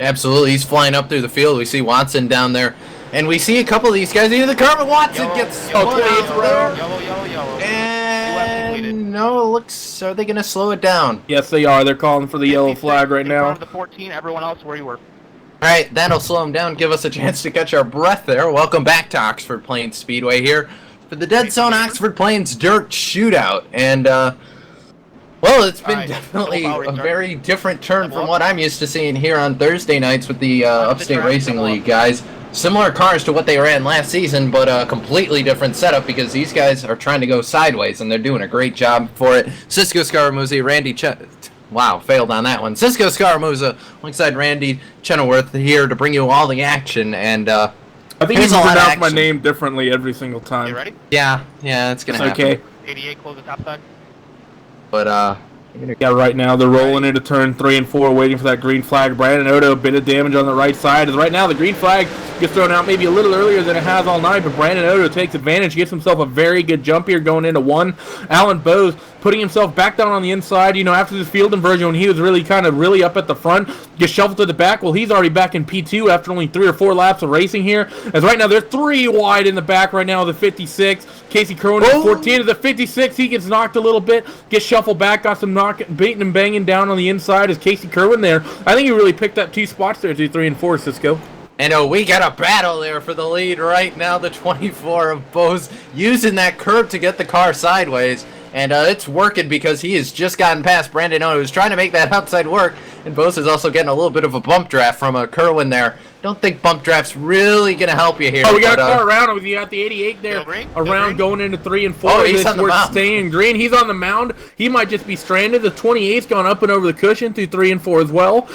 Absolutely, he's flying up through the field. We see Watson down there, and we see a couple of these guys into the car, but Watson gets spun out there. Yellow. And no, looks, are they going to slow it down? Yes, they are. They're calling for the yellow 56 flag right in now. front of the 14, everyone else where you were. All right, that'll slow them down, give us a chance to catch our breath there. Welcome back to Oxford Plains Speedway here for the Deadzone Oxford Plains Dirt Shootout. And, well, it's been definitely a very different turn from what I'm used to seeing here on Thursday nights with the Upstate Racing League guys. Similar cars to what they ran last season, but a completely different setup because these guys are trying to go sideways, and they're doing a great job for it. Cisco Scaramuzzi, wow, failed on that one. Cisco Scaramuzza alongside Randy Chenoweth here to bring you all the action, and I think you here's a lot of pronounce my action. name differently every single You time. ready? Yeah, it's gonna happen. Okay. 88, close the top side. But Yeah, right now they're rolling into turn 3 and 4, waiting for that green flag. Brandon Odo, a bit of damage on the right side. Right now, the green flag gets thrown out maybe a little earlier than it has all night, but Brandon Odo takes advantage, gets himself a very good jump here going into 1. Alan Bose putting himself back down on the inside, after this field inversion when he was really up at the front, gets shuffled to the back. Well, he's already back in P2 after only 3 or 4 laps of racing here. As right now, they're 3 wide in the back right now, the 56. Casey Kerwin at 14 to the 56. He gets knocked a little bit, gets shuffled back, got some beating and banging down on the inside as Casey Kerwin there. I think he really picked up 2 spots there, 2, 3, and 4, Cisco. And we got a battle there for the lead right now. The 24 of Bose using that curb to get the car sideways. And it's working because he has just gotten past Brandon Odo, who's trying to make that outside work. And Bose is also getting a little bit of a bump draft from Kerwin there. Don't think bump draft's really going to help you here. Oh, we got a car around. We got the 88 there Go green. around going into 3 and 4. Oh, he's on the mound. Staying green. He's on the mound. He might just be stranded. The 28's gone up and over the cushion through 3 and 4 as well.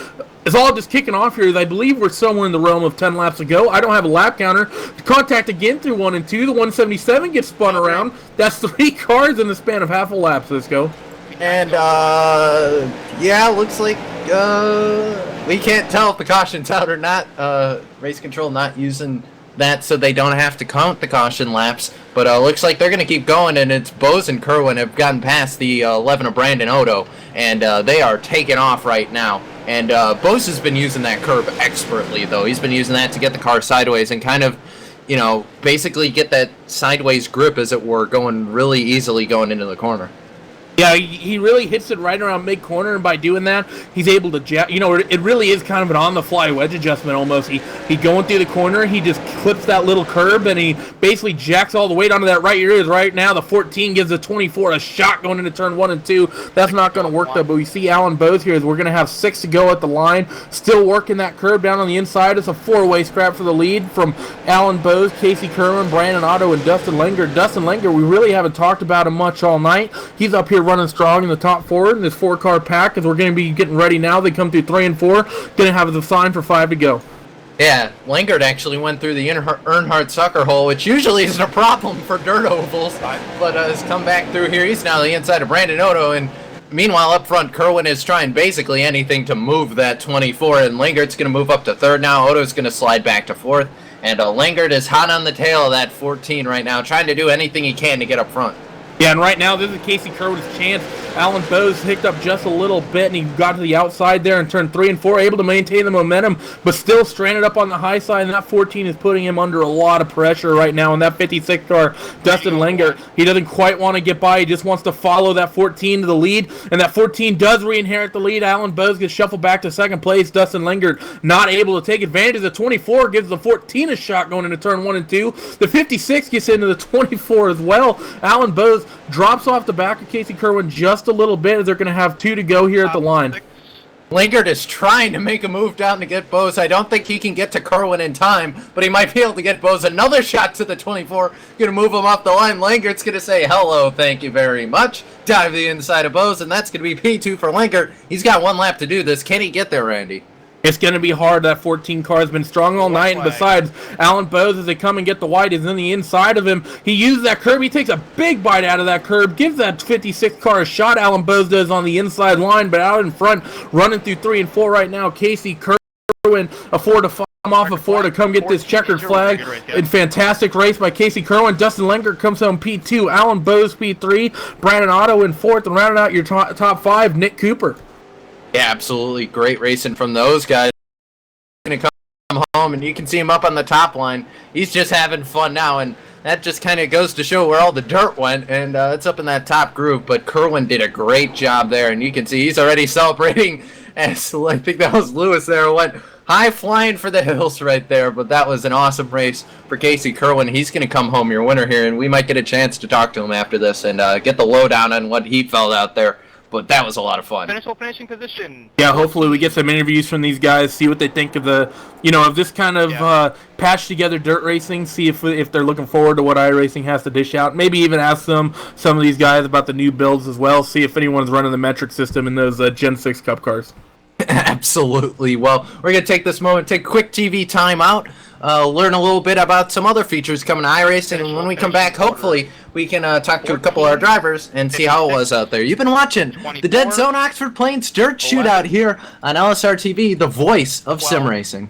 It's all just kicking off here. I believe we're somewhere in the realm of 10 laps ago. I don't have a lap counter. Contact again through 1 and 2. The 177 gets spun around. That's 3 cars in the span of half a lap, Cisco. And, yeah, looks like, we can't tell if the caution's out or not. Race control not using that so they don't have to count the caution laps. But looks like they're going to keep going, and it's Bose and Kerwin have gotten past the 11 of Brandon Odo, and they are taking off right now. And Bose has been using that curb expertly, though. He's been using that to get the car sideways and kind of, you know, basically get that sideways grip, as it were, going really easily going into the corner. Yeah, he really hits it right around mid-corner, and by doing that, he's able to, it really is kind of an on-the-fly wedge adjustment almost. He going through the corner, he just clips that little curb, and he basically jacks all the weight onto that right rear. Right now, the 14 gives the 24 a shot going into turn 1 and 2. That's not going to work, though, but we see Alan Bose here as we're going to have 6 to go at the line, still working that curb down on the inside. It's a 4-way scrap for the lead from Alan Bose, Casey Kerwin, Brandon Otto, and Dustin Lenger. Dustin Lenger, we really haven't talked about him much all night. He's up here running strong in the top forward in this 4-car pack, as we're going to be getting ready now. They come through 3 and 4, going to have the sign for 5 to go. Yeah, Langard actually went through the Earnhardt sucker hole, which usually isn't a problem for dirt ovals, but has come back through here. He's now the inside of Brandon Odo, and meanwhile up front, Kerwin is trying basically anything to move that 24, and Langard's going to move up to 3rd now. Odo's going to slide back to 4th, and Langard is hot on the tail of that 14 right now, trying to do anything he can to get up front. Yeah, and right now, this is Casey Kerwin's chance. Alan Bose hicked up just a little bit, and he got to the outside there and turned 3 and 4, able to maintain the momentum, but still stranded up on the high side, and that 14 is putting him under a lot of pressure right now. And that 56 car, Dustin Lenger, he doesn't quite want to get by. He just wants to follow that 14 to the lead, and that 14 does re-inherit the lead. Alan Bose gets shuffled back to 2nd place. Dustin Lenger not able to take advantage. The 24 gives the 14 a shot going into turn 1 and 2. The 56 gets into the 24 as well. Alan Bose drops off the back of Casey Kerwin just a little bit, as they're going to have 2 to go here at the line. Langard is trying to make a move down to get Bose. I don't think he can get to Kerwin in time, but he might be able to get Bose another shot to the 24. Going to move him off the line. Langard's going to say, hello, thank you very much. Dive the inside of Bose, and that's going to be P2 for Langard. He's got 1 lap to do this. Can he get there, Randy? It's going to be hard. That 14 car has been strong all night, and besides, Alan Bose, as they come and get the white, is in the inside of him. He used that curb. He takes a big bite out of that curb, gives that 56 car a shot. Alan Bose does on the inside line, but out in front, running through 3 and 4 right now, Casey Kerwin, a 4 to 5. Off of 4 to come get this checkered flag. In fantastic race by Casey Kerwin. Dustin Lenger comes home P2. Alan Bose P3. Brandon Otto in 4th, and rounding out your top 5, Nick Cooper. Yeah, absolutely great racing from those guys. Going to come home, and you can see him up on the top line. He's just having fun now, and that just kind of goes to show where all the dirt went, and it's up in that top groove. But Kerwin did a great job there, and you can see he's already celebrating. As I think that was Lewis there, went high flying for the hills right there. But that was an awesome race for Casey Kerwin. He's going to come home your winner here, and we might get a chance to talk to him after this and get the lowdown on what he felt out there. But that was a lot of fun. Finishing position. Yeah, hopefully we get some interviews from these guys, see what they think of the, of this kind of patched together dirt racing, see if they're looking forward to what iRacing has to dish out. Maybe even ask some of these guys about the new builds as well, see if anyone's running the metric system in those Gen 6 Cup cars. Absolutely. Well, we're going to take this moment, take a quick TV timeout, learn a little bit about some other features coming to iRacing, and when we come back, hopefully, we can talk to a couple of our drivers and see how it was out there. You've been watching the Deadzone Oxford Plains Dirt Shootout here on LSR TV, the voice of sim racing.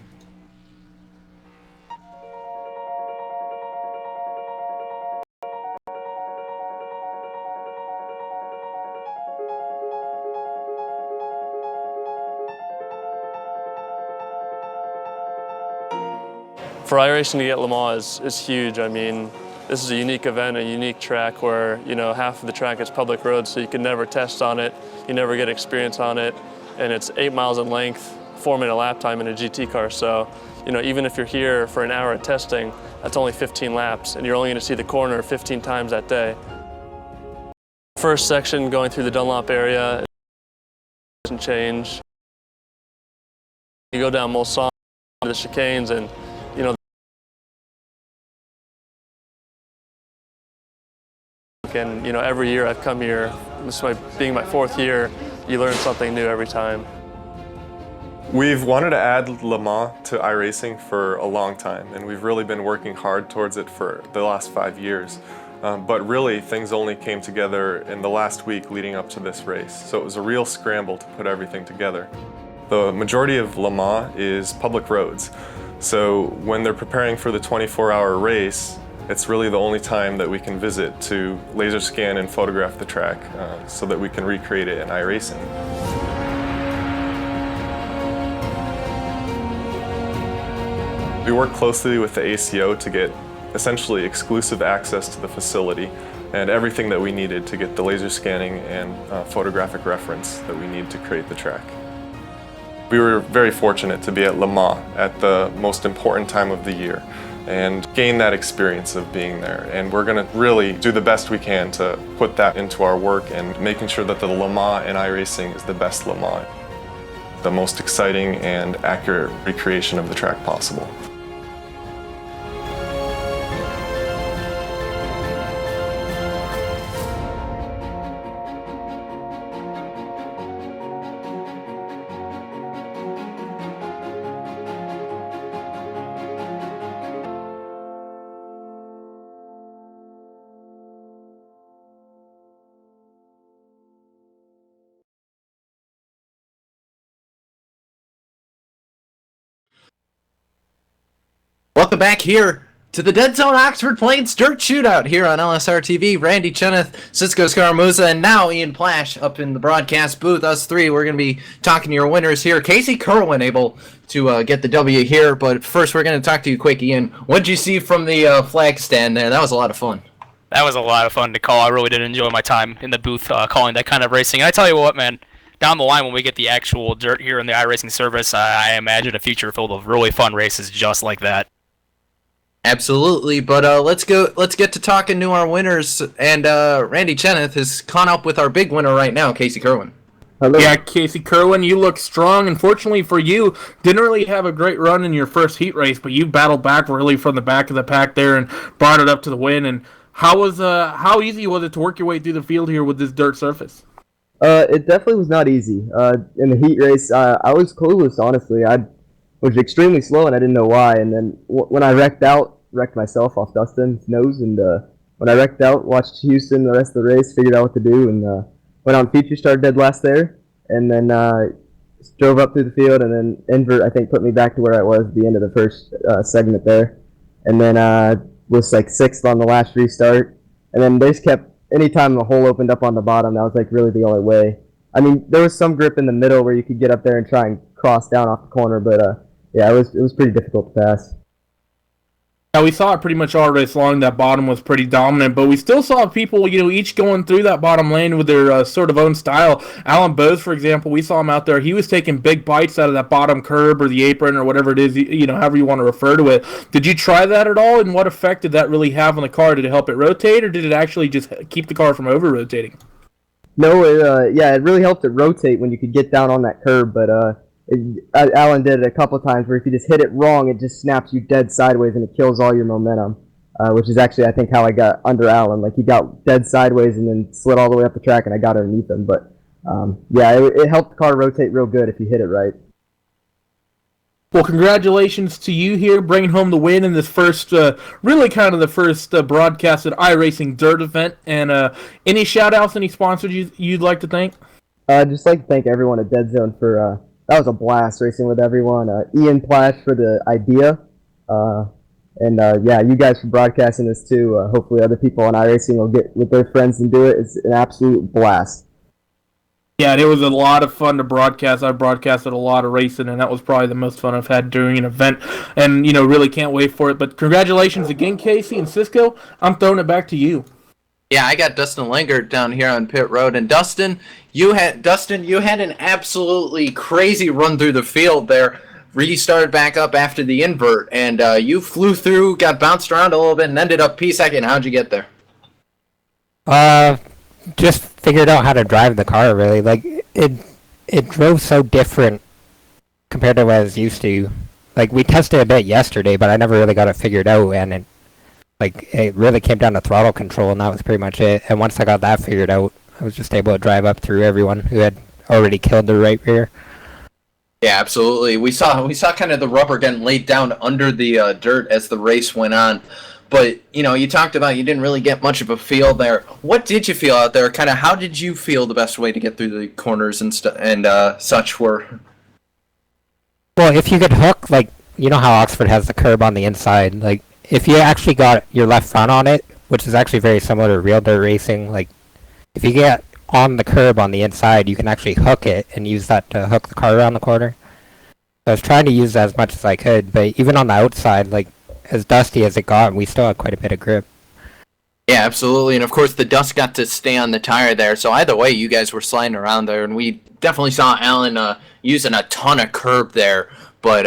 For iRacing to get Le Mans is huge. I mean, this is a unique event, a unique track where, half of the track is public road, so you can never test on it, you never get experience on it, and it's 8 miles in length, 4-minute lap time in a GT car. So, even if you're here for an hour of testing, that's only 15 laps, and you're only going to see the corner 15 times that day. First section going through the Dunlop area doesn't change. You go down Mulsanne to the chicanes, and every year I've come here, this is being my 4th year, you learn something new every time. We've wanted to add Le Mans to iRacing for a long time, and we've really been working hard towards it for the last 5 years. But really, things only came together in the last week leading up to this race, so it was a real scramble to put everything together. The majority of Le Mans is public roads, So when they're preparing for the 24-hour race, it's really the only time that we can visit to laser scan and photograph the track so that we can recreate it in iRacing. We work closely with the ACO to get essentially exclusive access to the facility and everything that we needed to get the laser scanning and photographic reference that we need to create the track. We were very fortunate to be at Le Mans at the most important time of the year and gain that experience of being there. And we're going to really do the best we can to put that into our work and making sure that the Le Mans in iRacing is the best Le Mans, the most exciting and accurate recreation of the track possible. Welcome back here to the Deadzone Oxford Plains Dirt Shootout here on LSR TV. Randy Cheneth, Cisco Scaramuza, and now Ian Plash up in the broadcast booth. Us three, we're going to be talking to your winners here. Casey Kerwin able to get the W here, but first we're going to talk to you quick, Ian. What did you see from the flag stand there? That was a lot of fun. That was a lot of fun to call. I really did enjoy my time in the booth calling that kind of racing. And I tell you what, man, down the line when we get the actual dirt here in the iRacing service, I imagine a future filled with really fun races just like that. Absolutely, but let's get to talking to our winners, and Randy Cheneth has caught up with our big winner right now, Casey Kerwin. Hello. Yeah, Casey Kerwin, you look strong. Unfortunately for you, didn't really have a great run in your first heat race, but you battled back really from the back of the pack there and brought it up to the win. And how easy was it to work your way through the field here with this dirt surface? It definitely was not easy. In the heat race, I was clueless, honestly. I was extremely slow, and I didn't know why. And then when I wrecked myself off Dustin's nose, and when I wrecked out, watched Houston the rest of the race, figured out what to do, and went on feature, started dead last there, and then drove up through the field, and then invert, I think, put me back to where I was at the end of the first segment there, and then was like 6th on the last restart, and then they just kept, anytime the hole opened up on the bottom, that was like really the only way. I mean, there was some grip in the middle where you could get up there and try and cross down off the corner, but yeah, it was pretty difficult to pass. Yeah, we saw it pretty much all race long. That bottom was pretty dominant, but we still saw people, each going through that bottom lane with their sort of own style. Alan Bose, for example, we saw him out there. He was taking big bites out of that bottom curb or the apron or whatever it is, however you want to refer to it. Did you try that at all, and what effect did that really have on the car? Did it help it rotate, or did it actually just keep the car from over-rotating? No, it really helped it rotate when you could get down on that curb, but Alan did it a couple times where if you just hit it wrong, it just snaps you dead sideways and it kills all your momentum, which is actually, I think, how I got under Alan. Like, he got dead sideways and then slid all the way up the track, and I got underneath him. But, it helped the car rotate real good if you hit it right. Well, congratulations to you here, bringing home the win in this first, really kind of the first broadcasted iRacing Dirt event. And any shout-outs, any sponsors you'd like to thank? I'd just like to thank everyone at Deadzone for... that was a blast racing with everyone. Ian Plash for the idea. You guys for broadcasting this too. Hopefully other people on iRacing will get with their friends and do it. It's an absolute blast. Yeah, and it was a lot of fun to broadcast. I broadcasted a lot of racing, and that was probably the most fun I've had during an event. And, really can't wait for it. But congratulations again, Casey and Cisco. I'm throwing it back to you. Yeah, I got Dustin Langert down here on pit road, and Dustin, you had an absolutely crazy run through the field there. Restarted back up after the invert, and you flew through, got bounced around a little bit, and ended up P2. How'd you get there? Just figured out how to drive the car. Really, like it drove so different compared to what I was used to. Like, we tested a bit yesterday, but I never really got it figured out, and it really came down to throttle control, and that was pretty much it. And once I got that figured out, I was just able to drive up through everyone who had already killed the right rear. Yeah, absolutely. We saw kind of the rubber getting laid down under the dirt as the race went on. But, you talked about you didn't really get much of a feel there. What did you feel out there? Kind of how did you feel the best way to get through the corners and such were? Well, if you could hook, you know how Oxford has the curb on the inside. Like, if you actually got your left front on it, which is actually very similar to real dirt racing, like, if you get on the curb on the inside, you can actually hook it and use that to hook the car around the corner. So I was trying to use that as much as I could, but even on the outside, like, as dusty as it got, we still had quite a bit of grip. Yeah, absolutely. And of course, the dust got to stay on the tire there. So either way, you guys were sliding around there, and we definitely saw Alan using a ton of curb there. But,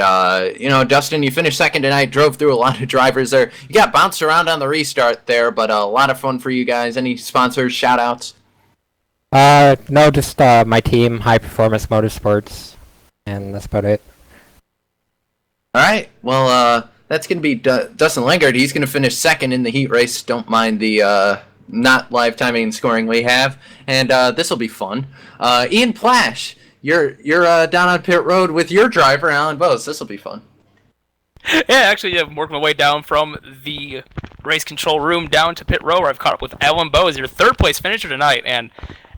Dustin, you finished second tonight, drove through a lot of drivers there. You got bounced around on the restart there, but a lot of fun for you guys. Any sponsors, shout-outs? No, just my team, High Performance Motorsports, and that's about it. All right. Well, that's going to be Dustin Langard. He's going to finish second in the heat race. Don't mind the not live timing and scoring we have. And this will be fun. Ian Plash, you're down on pit road with your driver, Alan Bose. This will be fun. Yeah, actually, I'm working my way down from the race control room down to pit row, where I've caught up with Alan Bose, your third-place finisher tonight. And,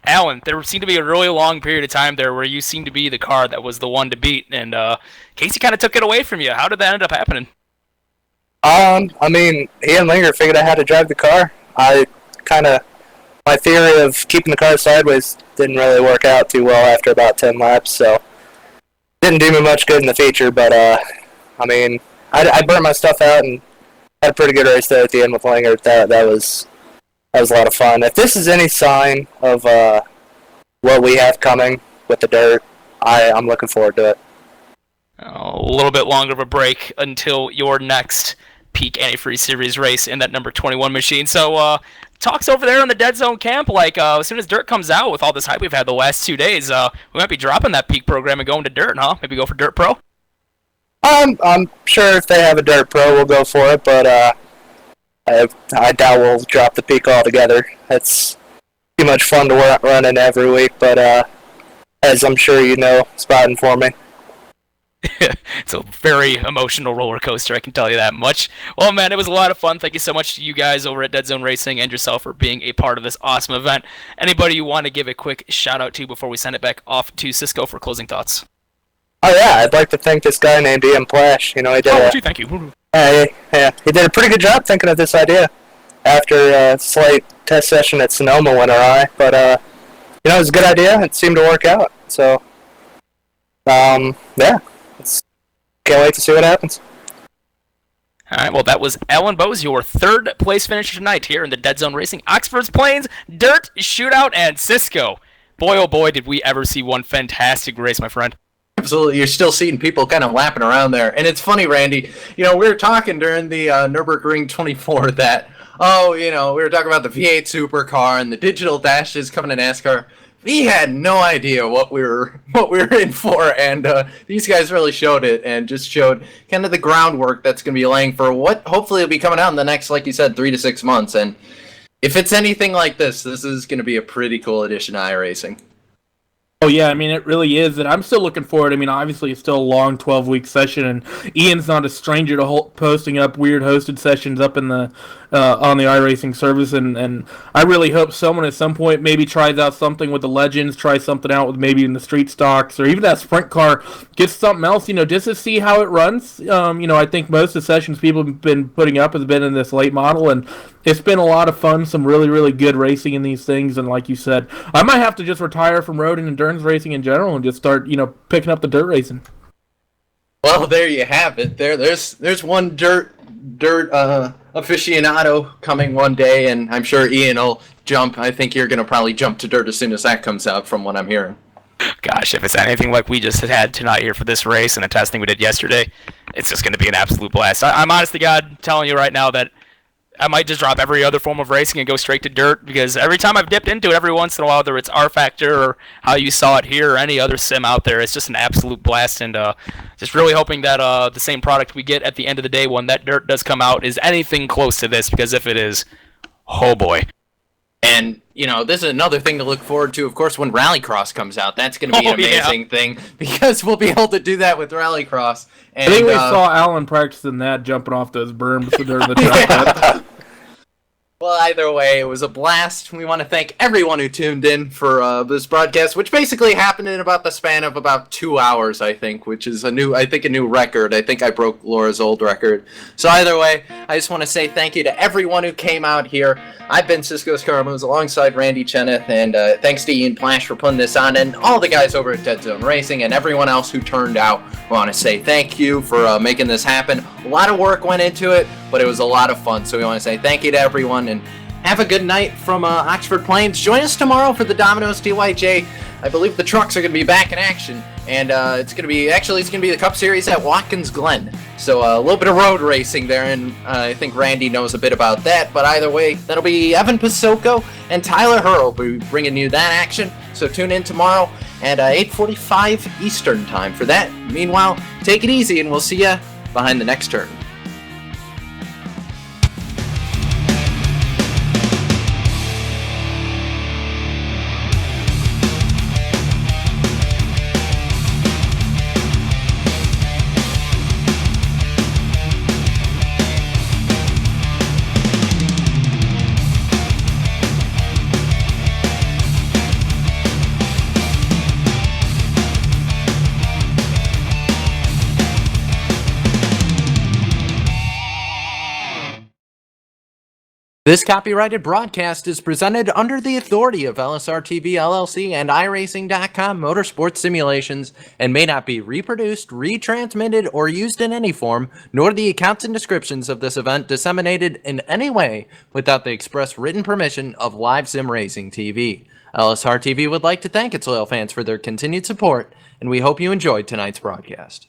Alan, there seemed to be a really long period of time there where you seemed to be the car that was the one to beat, and Casey kind of took it away from you. How did that end up happening? Ian Linger figured I had to drive the car. My theory of keeping the car sideways didn't really work out too well after about 10 laps, so didn't do me much good in the feature, but, I burnt my stuff out and had a pretty good race there at the end with Linger. That was a lot of fun. If this is any sign of what we have coming with the dirt, I'm looking forward to it. A little bit longer of a break until your next Peak Antifreeze Series race in that number 21 machine. So, talks over there on the Deadzone camp, like, as soon as dirt comes out with all this hype we've had the last 2 days, we might be dropping that Peak program and going to dirt, huh? Maybe go for Dirt Pro? I'm sure if they have a Dirt Pro, we'll go for it, but I doubt we'll drop the Peak altogether. It's too much fun to run in every week, but as I'm sure you know, spotting for me. It's a very emotional roller coaster, I can tell you that much. Well, man, it was a lot of fun. Thank you so much to you guys over at Deadzone Racing and yourself for being a part of this awesome event. Anybody you want to give a quick shout out to before we send it back off to Cisco for closing thoughts? Oh yeah, I'd like to thank this guy named Ian Plash. He did thank you. He did a pretty good job thinking of this idea after a slight test session at Sonoma went awry, but it was a good idea. It seemed to work out. So, yeah. Can't wait to see what happens. All right, well, that was Alan Bose, your third place finisher tonight here in the Deadzone Racing Oxford's Plains Dirt Shootout and Cisco. Boy, oh boy, did we ever see one fantastic race, my friend. Absolutely. You're still seeing people kind of lapping around there. And it's funny, Randy, we were talking during the Nürburgring 24 that, we were talking about the V8 supercar and the digital dashes coming to NASCAR. We had no idea what we were in for, and these guys really showed it and just showed kind of the groundwork that's going to be laying for what hopefully will be coming out in the next, like you said, 3 to 6 months. And if it's anything like this is going to be a pretty cool addition to iRacing. Oh, yeah, it really is, and I'm still looking forward. Obviously, it's still a long 12-week session, and Ian's not a stranger to posting up weird hosted sessions up in the on the iRacing service, and I really hope someone at some point maybe tries out something with the Legends, tries something out with maybe in the street stocks, or even that sprint car, gets something else, just to see how it runs. I think most of the sessions people have been putting up has been in this late model, and it's been a lot of fun, some really, really good racing in these things, and like you said, I might have to just retire from road and endurance racing in general and just start, picking up the dirt racing. Well, there you have it. There's one dirt aficionado coming one day, and I'm sure Ian will jump. I think you're going to probably jump to dirt as soon as that comes out, from what I'm hearing. Gosh, if it's anything like we just had tonight here for this race and the testing we did yesterday, it's just going to be an absolute blast. I'm honest to God telling you right now that I might just drop every other form of racing and go straight to dirt, because every time I've dipped into it, every once in a while, whether it's R-Factor or how you saw it here or any other sim out there, it's just an absolute blast, and just really hoping that the same product we get at the end of the day when that dirt does come out is anything close to this, because if it is, oh boy. And, this is another thing to look forward to, of course, when Rallycross comes out. That's going to be an amazing thing, because we'll be able to do that with Rallycross. And, I think we saw Alan practicing that, jumping off those berms during the track. Well, either way, it was a blast. We want to thank everyone who tuned in for this broadcast, which basically happened in about the span of about 2 hours, I think, which is a new record. I think I broke Laura's old record. So either way, I just want to say thank you to everyone who came out here. I've been Cisco Scaramouche alongside Randy Cheneth, and thanks to Ian Plash for putting this on, and all the guys over at Deadzone Racing, and everyone else who turned out. We want to say thank you for making this happen. A lot of work went into it, but it was a lot of fun, so we want to say thank you to everyone, and have a good night from Oxford Plains. Join us tomorrow for the Domino's DYJ. I believe the trucks are going to be back in action, and it's going to be the Cup Series at Watkins Glen. So a little bit of road racing there, and I think Randy knows a bit about that. But either way, that'll be Evan Pasoko and Tyler Hurl will be bringing you that action. So tune in tomorrow at 8:45 Eastern time for that. Meanwhile, take it easy, and we'll see you behind the next turn. This copyrighted broadcast is presented under the authority of LSR TV LLC and iRacing.com Motorsports Simulations and may not be reproduced, retransmitted, or used in any form, nor the accounts and descriptions of this event disseminated in any way without the express written permission of Live Sim Racing TV. LSR TV would like to thank its loyal fans for their continued support, and we hope you enjoyed tonight's broadcast.